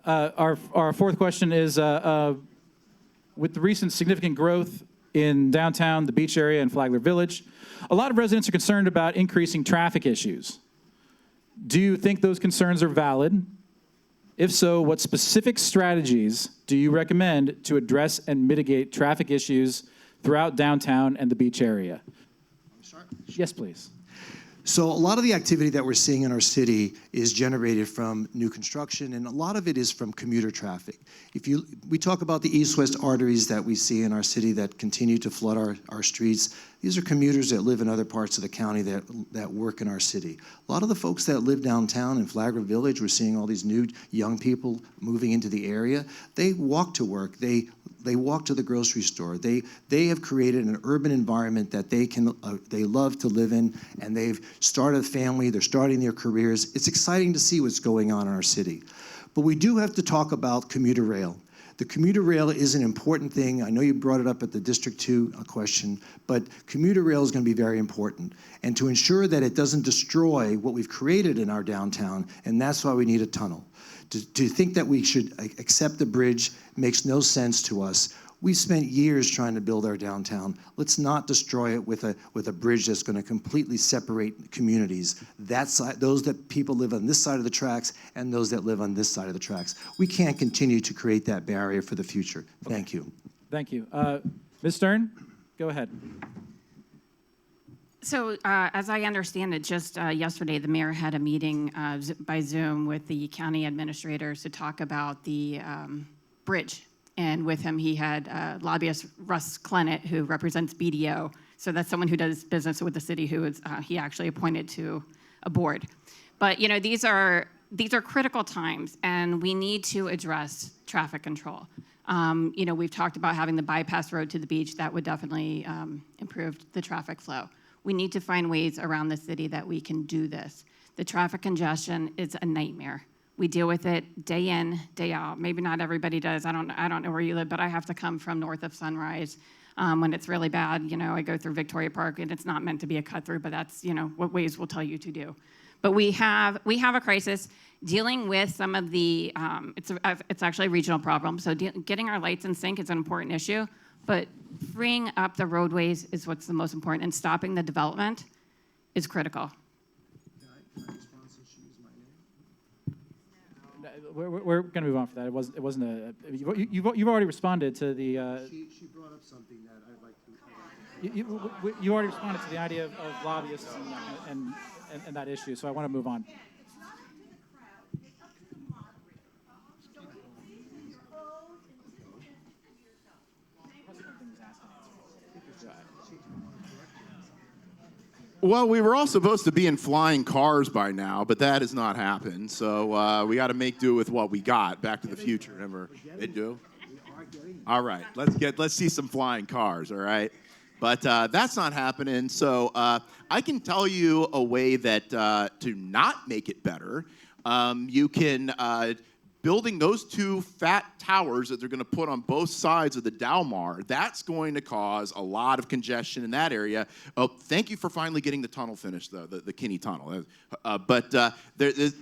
Speaker 3: Our fourth question is, with the recent significant growth in downtown, the beach area, and Flagler Village, a lot of residents are concerned about increasing traffic issues. Do you think those concerns are valid? If so, what specific strategies do you recommend to address and mitigate traffic issues throughout downtown and the beach area? Yes, please.
Speaker 8: So a lot of the activity that we're seeing in our city is generated from new construction, and a lot of it is from commuter traffic. We talk about the east-west arteries that we see in our city that continue to flood our streets. These are commuters that live in other parts of the county that work in our city. A lot of the folks that live downtown in Flagler Village, we're seeing all these new young people moving into the area. They walk to work. They walk to the grocery store. They have created an urban environment that they love to live in, and they've started a family. They're starting their careers. It's exciting to see what's going on in our city. But we do have to talk about commuter rail. The commuter rail is an important thing. I know you brought it up at the District 2 question, but commuter rail is going to be very important. And to ensure that it doesn't destroy what we've created in our downtown, and that's why we need a tunnel. To think that we should accept the bridge makes no sense to us. We've spent years trying to build our downtown. Let's not destroy it with a bridge that's going to completely separate communities. Those that people live on this side of the tracks and those that live on this side of the tracks. We can't continue to create that barrier for the future. Thank you.
Speaker 3: Thank you. Ms. Stern, go ahead.
Speaker 9: So as I understand it, just yesterday, the mayor had a meeting by Zoom with the county administrators to talk about the bridge. And with him, he had lobbyist Russ Clennett, who represents BDO. So that's someone who does business with the city, who is he actually appointed to a board. But these are critical times, and we need to address traffic control. We've talked about having the bypass road to the beach. That would definitely improve the traffic flow. We need to find ways around the city that we can do this. The traffic congestion is a nightmare. We deal with it day in, day out. Maybe not everybody does. I don't know where you live, but I have to come from north of Sunrise When it's really bad, I go through Victoria Park, and it's not meant to be a cut through, but that's, what Waze will tell you to do. But we have a crisis dealing with some of the, it's actually a regional problem, so getting our lights in sync is an important issue, but freeing up the roadways is what's the most important, and stopping the development is critical.
Speaker 3: We're going to move on for that. It wasn't a. You've already responded to the.
Speaker 8: She brought up something that I'd like to.
Speaker 3: You already responded to the idea of lobbyists and that issue, so I want to move on.
Speaker 1: It's not up to the crowd, it's up to the moderator. So please compose and distance yourself.
Speaker 10: Well, we were all supposed to be in flying cars by now, but that has not happened. So we got to make do with what we got. Back to the Future. Remember, they do. All right, let's see some flying cars. All right, but that's not happening. So I can tell you a way that to not make it better. You can. Building those two fat towers that they're going to put on both sides of the Dalmar, that's going to cause a lot of congestion in that area. Oh, thank you for finally getting the tunnel finished, though, the Kinney Tunnel. But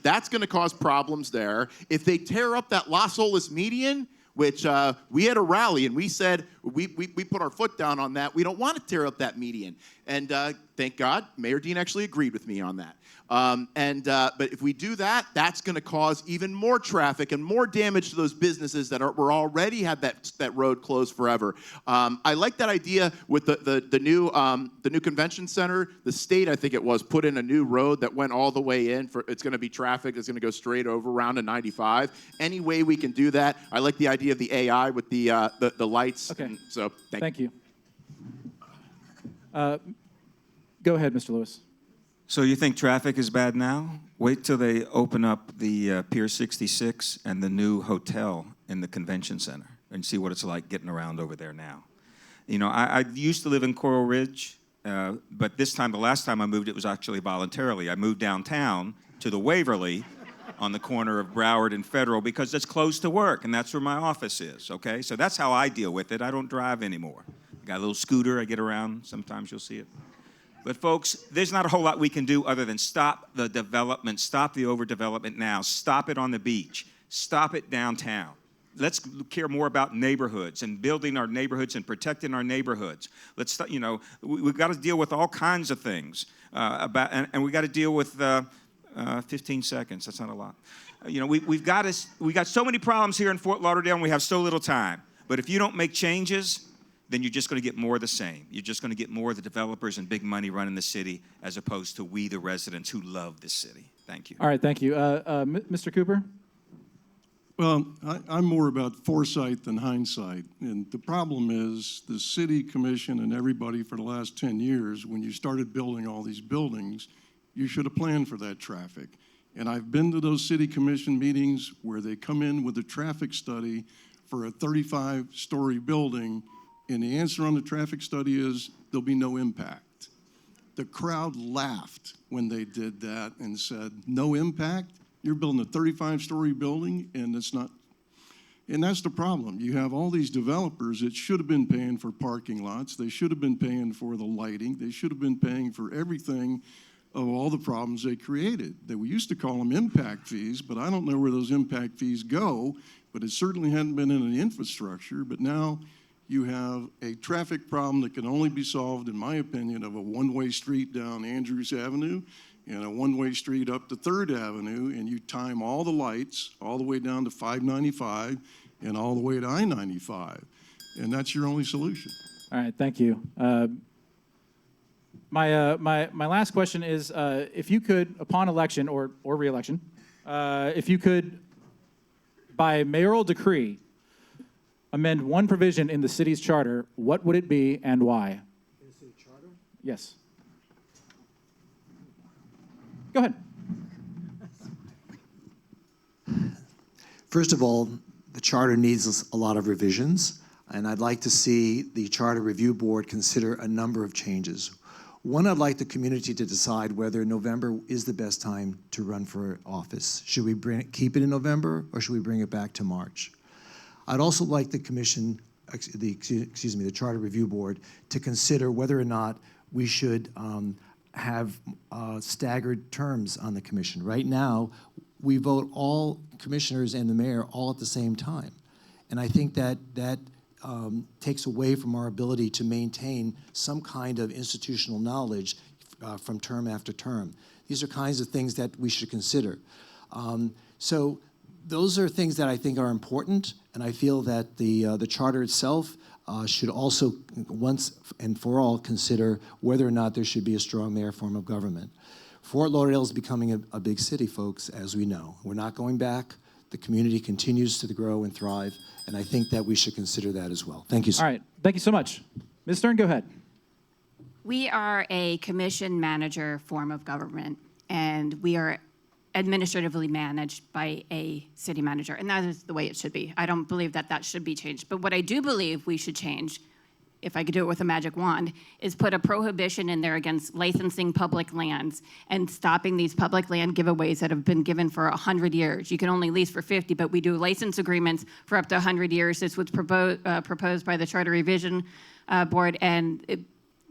Speaker 10: that's going to cause problems there. If they tear up that Las Olas median, which we had a rally and we said, we put our foot down on that. We don't want to tear up that median. And thank God, Mayor Dean actually agreed with me on that. But if we do that, that's going to cause even more traffic and more damage to those businesses that were already had that road closed forever. I like that idea with the new convention center. The state, I think it was, put in a new road that went all the way in. It's going to be traffic. It's going to go straight over around to 95. Any way we can do that. I like the idea of the AI with the lights.
Speaker 3: Okay.
Speaker 10: And so thank you.
Speaker 3: Go ahead, Mr. Lewis.
Speaker 7: So you think traffic is bad now? Wait till they open up the Pier 66 and the new hotel in the convention center and see what it's like getting around over there now. I used to live in Coral Ridge, but the last time I moved, it was actually voluntarily. I moved downtown to the Waverly on the corner of Broward and Federal because it's close to work, and that's where my office is, okay? So that's how I deal with it. I don't drive anymore. I got a little scooter. I get around. Sometimes you'll see it. But folks, there's not a whole lot we can do other than stop the development, stop the overdevelopment now, stop it on the beach, stop it downtown. Let's care more about neighborhoods and building our neighborhoods and protecting our neighborhoods. We've got to deal with all kinds of things and we got to deal with 15 seconds. That's not a lot. We got so many problems here in Fort Lauderdale and we have so little time. But if you don't make changes, then you're just going to get more of the same. You're just going to get more of the developers and big money running the city as opposed to we, the residents who love this city. Thank you.
Speaker 3: All right, thank you. Mr. Cooper?
Speaker 11: Well, I'm more about foresight than hindsight. And the problem is the city commission and everybody for the last 10 years, when you started building all these buildings, you should have planned for that traffic. And I've been to those city commission meetings where they come in with a traffic study for a 35-story building, and the answer on the traffic study is there'll be no impact. The crowd laughed when they did that and said, no impact? You're building a 35-story building and it's not. And that's the problem. You have all these developers that should have been paying for parking lots. They should have been paying for the lighting. They should have been paying for everything of all the problems they created. We used to call them impact fees, but I don't know where those impact fees go, but it certainly hadn't been in the infrastructure. But now you have a traffic problem that can only be solved, in my opinion, of a one-way street down Andrews Avenue and a one-way street up to 3rd Avenue, and you time all the lights all the way down to 595 and all the way to I-95. And that's your only solution.
Speaker 3: All right, thank you. My last question is, if you could, upon election or re-election, if you could, by mayoral decree, amend one provision in the city's charter, what would it be and why?
Speaker 8: In the city charter?
Speaker 3: Yes. Go ahead.
Speaker 8: First of all, the charter needs a lot of revisions, and I'd like to see the Charter Review Board consider a number of changes. One, I'd like the community to decide whether November is the best time to run for office. Should we keep it in November, or should we bring it back to March? I'd also like the commission the Charter Review Board to consider whether or not we should have staggered terms on the commission. Right now, we vote all commissioners and the mayor all at the same time. And I think that takes away from our ability to maintain some kind of institutional knowledge from term after term. These are kinds of things that we should consider. So those are things that I think are important, and I feel that the charter itself should also, once and for all, consider whether or not there should be a strong mayor form of government. Fort Lauderdale is becoming a big city, folks, as we know. We're not going back. The community continues to grow and thrive, and I think that we should consider that as well. Thank you, sir.
Speaker 3: All right, thank you so much. Ms. Stern, go ahead.
Speaker 9: We are a commission manager form of government, and we are administratively managed by a city manager, and that is the way it should be. I don't believe that that should be changed. But what I do believe we should change, if I could do it with a magic wand, is put a prohibition in there against licensing public lands and stopping these public land giveaways that have been given for 100 years. You can only lease for 50, but we do license agreements for up to 100 years. This was proposed by the Charter Revision Board, and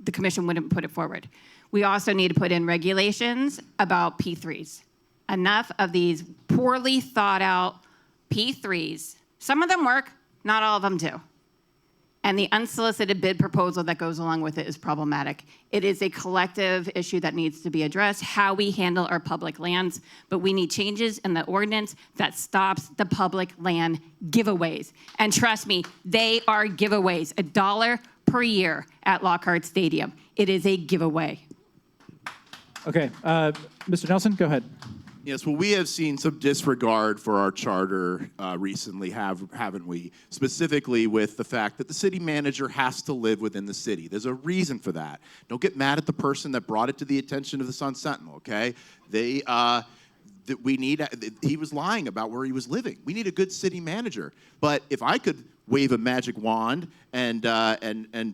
Speaker 9: the commission wouldn't put it forward. We also need to put in regulations about P3s. Enough of these poorly thought out P3s. Some of them work, not all of them do. And the unsolicited bid proposal that goes along with it is problematic. It is a collective issue that needs to be addressed, how we handle our public lands, but we need changes in the ordinance that stops the public land giveaways. And trust me, they are giveaways, $1 per year at Lockhart Stadium. It is a giveaway.
Speaker 3: Okay, Mr. Nelson, go ahead.
Speaker 10: Yes, well, we have seen some disregard for our charter recently, haven't we? Specifically with the fact that the city manager has to live within the city. There's a reason for that. Don't get mad at the person that brought it to the attention of the Sun Sentinel, okay? He was lying about where he was living. We need a good city manager. But if I could wave a magic wand and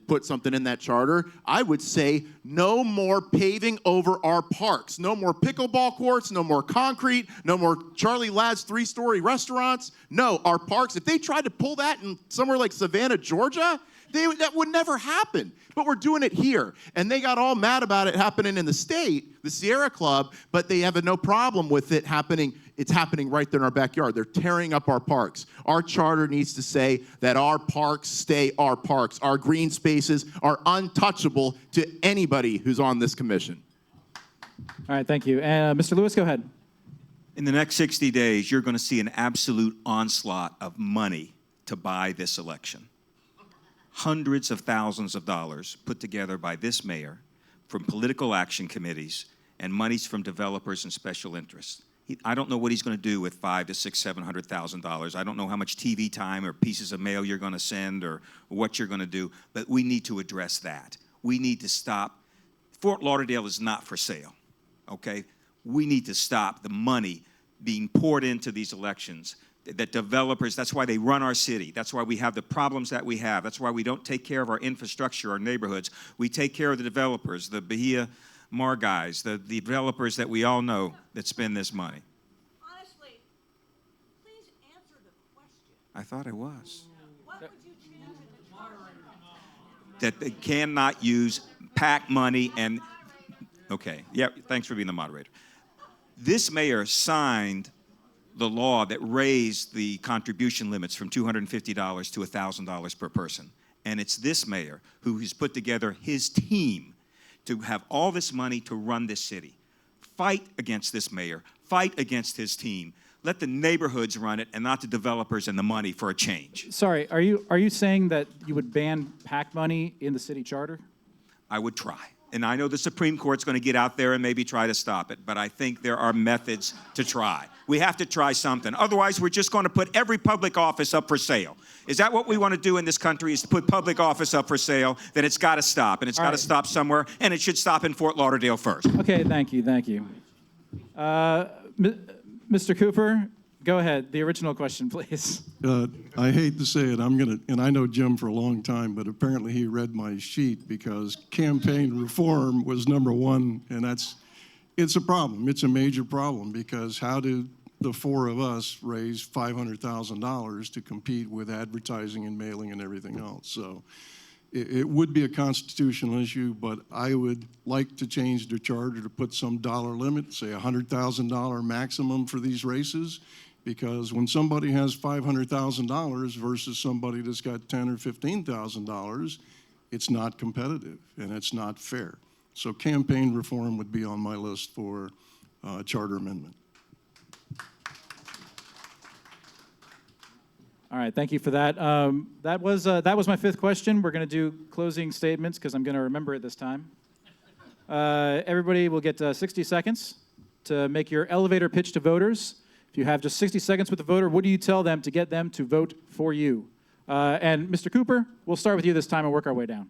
Speaker 10: put something in that charter, I would say no more paving over our parks. No more pickleball courts, no more concrete, no more Charlie Ladd's 3-story restaurants. No, our parks, if they tried to pull that in somewhere like Savannah, Georgia, that would never happen. But we're doing it here. And they got all mad about it happening in the state, the Sierra Club, but they have no problem with it happening. It's happening right there in our backyard. They're tearing up our parks. Our charter needs to say that our parks stay our parks. Our green spaces are untouchable to anybody who's on this commission.
Speaker 3: All right, thank you. Mr. Lewis, go ahead.
Speaker 7: In the next 60 days, you're going to see an absolute onslaught of money to buy this election. Hundreds of thousands of dollars put together by this mayor from political action committees and monies from developers and special interests. I don't know what he's going to do with $500,000 to $600,000, $700,000. I don't know how much TV time or pieces of mail you're going to send or what you're going to do, but we need to address that. We need to stop. Fort Lauderdale is not for sale, okay? We need to stop the money being poured into these elections. That developers, that's why they run our city. That's why we have the problems that we have. That's why we don't take care of our infrastructure, our neighborhoods. We take care of the developers, the Bahia Mar guys, the developers that we all know that spend this money.
Speaker 1: Honestly, please answer the question.
Speaker 7: I thought I was.
Speaker 1: What would you change in the charter?
Speaker 7: That they cannot use PAC money and, okay, yeah, thanks for being the moderator. This mayor signed the law that raised the contribution limits from $250 to $1,000 per person. And it's this mayor who has put together his team to have all this money to run this city. Fight against this mayor. Fight against his team. Let the neighborhoods run it and not the developers and the money for a change.
Speaker 3: Sorry, are you saying that you would ban PAC money in the city charter?
Speaker 7: I would try. And I know the Supreme Court's going to get out there and maybe try to stop it, but I think there are methods to try. We have to try something. Otherwise, we're just going to put every public office up for sale. Is that what we want to do in this country, is to put public office up for sale? Then it's got to stop, and it's got to stop somewhere, and it should stop in Fort Lauderdale first.
Speaker 3: Okay, thank you. Mr. Cooper, go ahead. The original question, please.
Speaker 11: I hate to say it, and I know Jim for a long time, but apparently he read my sheet because campaign reform was #1, and it's a problem. It's a major problem because how do the four of us raise $500,000 to compete with advertising and mailing and everything else. So it would be a constitutional issue, but I would like to change the charter to put some dollar limit, say $100,000 maximum for these races, because when somebody has $500,000 versus somebody that's got $10,000 or $15,000, it's not competitive and it's not fair. So campaign reform would be on my list for charter amendment.
Speaker 3: All right, thank you for that. That was my fifth question. We're going to do closing statements because I'm going to remember it this time. Everybody will get 60 seconds to make your elevator pitch to voters. If you have just 60 seconds with the voter, what do you tell them to get them to vote for you? And Mr. Cooper, we'll start with you this time and work our way down.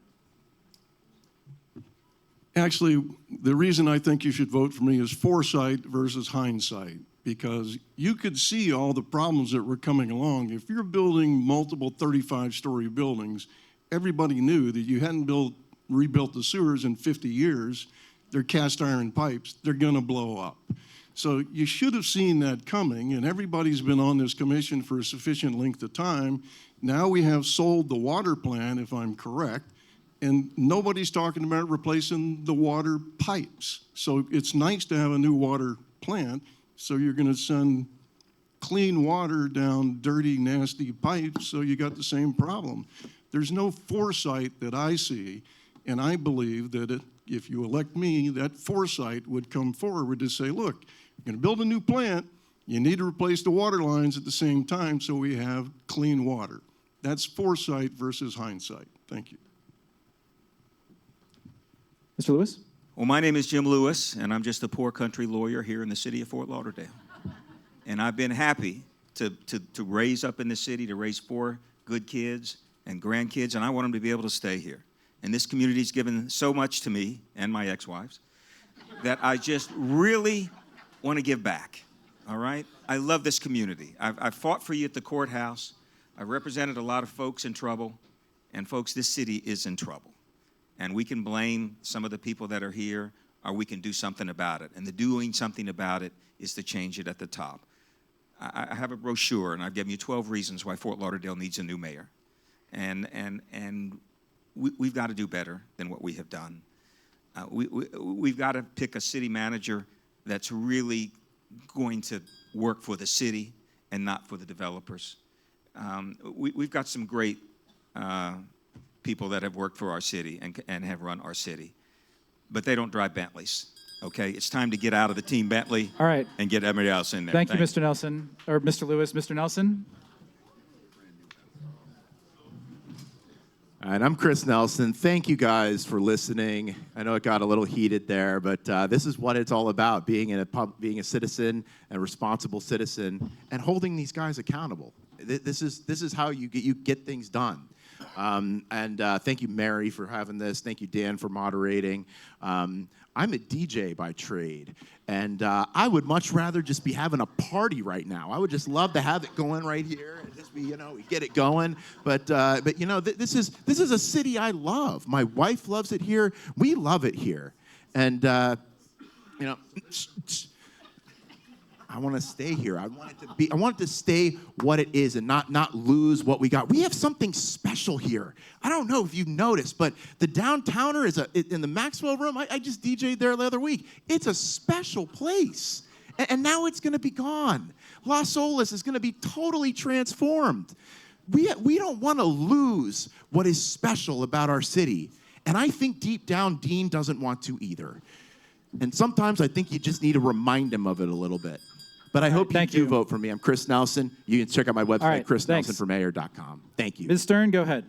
Speaker 11: Actually, the reason I think you should vote for me is foresight versus hindsight, because you could see all the problems that were coming along. If you're building multiple 35-story buildings, everybody knew that you hadn't rebuilt the sewers in 50 years. They're cast iron pipes. They're going to blow up. So you should have seen that coming, and everybody's been on this commission for a sufficient length of time. Now we have sold the water plant, if I'm correct, and nobody's talking about replacing the water pipes. So it's nice to have a new water plant, so you're going to send clean water down dirty, nasty pipes, so you got the same problem. There's no foresight that I see, and I believe that if you elect me, that foresight would come forward to say, look, you're going to build a new plant, you need to replace the water lines at the same time so we have clean water. That's foresight versus hindsight. Thank you.
Speaker 3: Mr. Lewis?
Speaker 7: Well, my name is Jim Lewis, and I'm just a poor country lawyer here in the city of Fort Lauderdale. And I've been happy to raise up in the city, to raise 4 good kids and grandkids, and I want them to be able to stay here. And this community's given so much to me and my ex-wives that I just really want to give back, all right? I love this community. I've fought for you at the courthouse. I've represented a lot of folks in trouble, and folks, this city is in trouble. And we can blame some of the people that are here, or we can do something about it. And the doing something about it is to change it at the top. I have a brochure, and I've given you 12 reasons why Fort Lauderdale needs a new mayor. And we've got to do better than what we have done. We've got to pick a city manager that's really going to work for the city and not for the developers. We've got some great people that have worked for our city and have run our city, but they don't drive Bentleys. Okay, it's time to get out of the team Bentley.
Speaker 3: All right.
Speaker 7: And get everybody else in there.
Speaker 3: Thank you, Mr. Nelson, or Mr. Lewis. Mr. Nelson?
Speaker 10: All right, I'm Chris Nelson. Thank you guys for listening. I know it got a little heated there, but this is what it's all about, being a citizen, a responsible citizen, and holding these guys accountable. This is how you get things done. Thank you, Mary, for having this. Thank you, Dan, for moderating. I'm a DJ by trade, and I would much rather just be having a party right now. I would just love to have it going right here and just be, we get it going. But this is a city I love. My wife loves it here. We love it here, and I want to stay here. I want it to stay what it is and not lose what we got. We have something special here. I don't know if you've noticed, but the Downtowner is in the Maxwell Room. I just DJ'd there the other week. It's a special place. And now it's going to be gone. Las Olas is going to be totally transformed. We don't want to lose what is special about our city. And I think deep down, Dean doesn't want to either. And sometimes I think you just need to remind him of it a little bit. But I hope you do vote for me. I'm Chris Nelson. You can check out my website, chrisnelsonformayor.com. Thank you.
Speaker 3: Ms. Stern, go ahead.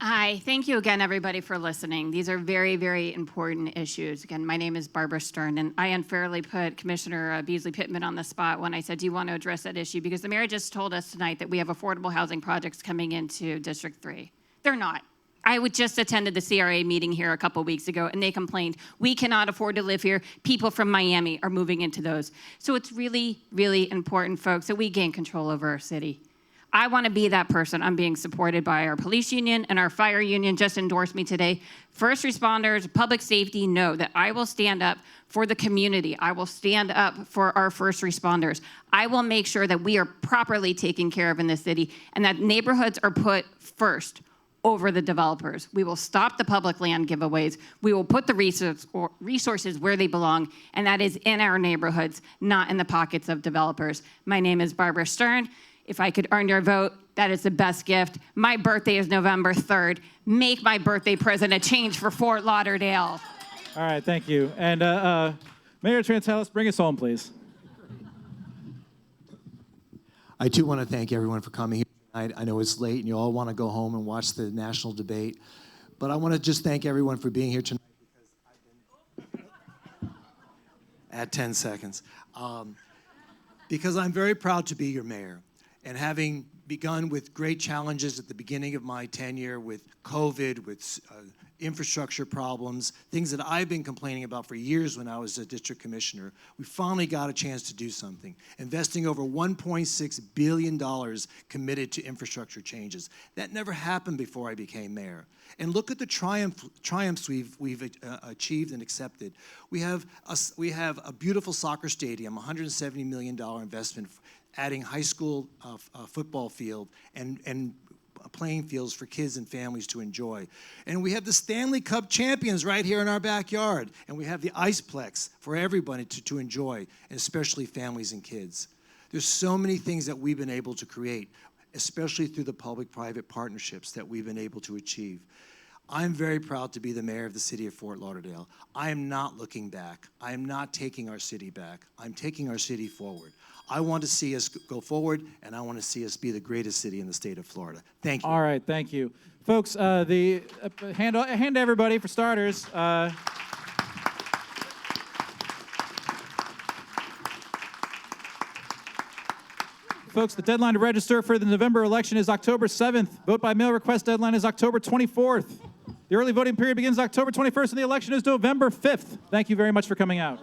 Speaker 9: Hi, thank you again, everybody, for listening. These are very, very important issues. Again, my name is Barbara Stern, and I unfairly put Commissioner Beasley Pittman on the spot when I said, do you want to address that issue? Because the mayor just told us tonight that we have affordable housing projects coming into District 3. They're not. I just attended the CRA meeting here a couple weeks ago, and they complained, we cannot afford to live here. People from Miami are moving into those. So it's really, really important, folks, that we gain control over our city. I want to be that person. I'm being supported by our police union, and our fire union just endorsed me today. First responders, public safety know that I will stand up for the community. I will stand up for our first responders. I will make sure that we are properly taken care of in this city and that neighborhoods are put first over the developers. We will stop the public land giveaways. We will put the resources where they belong, and that is in our neighborhoods, not in the pockets of developers. My name is Barbara Stern. If I could earn your vote, that is the best gift. My birthday is November 3rd. Make my birthday present a change for Fort Lauderdale.
Speaker 3: All right, thank you. And Mayor Trantalis, bring us home, please.
Speaker 8: I too want to thank everyone for coming here tonight. I know it's late and you all want to go home and watch the national debate, but I want to just thank everyone for being here tonight because I've been at 10 seconds. Because I'm very proud to be your mayor. And having begun with great challenges at the beginning of my tenure with COVID, with infrastructure problems, things that I've been complaining about for years when I was a district commissioner, we finally got a chance to do something, investing over $1.6 billion committed to infrastructure changes. That never happened before I became mayor. And look at the triumphs we've achieved and accepted. We have a beautiful soccer stadium, $170 million investment, adding high school football field and playing fields for kids and families to enjoy. And we have the Stanley Cup champions right here in our backyard. And we have the Iceplex for everybody to enjoy, and especially families and kids. There's so many things that we've been able to create, especially through the public-private partnerships that we've been able to achieve. I'm very proud to be the mayor of the city of Fort Lauderdale. I am not looking back. I am not taking our city back. I'm taking our city forward. I want to see us go forward, and I want to see us be the greatest city in the state of Florida. Thank you.
Speaker 3: All right, thank you. Folks, hand to everybody for starters. Folks, the deadline to register for the November election is October 7th. Vote by mail request deadline is October 24th. The early voting period begins October 21st, and the election is November 5th. Thank you very much for coming out.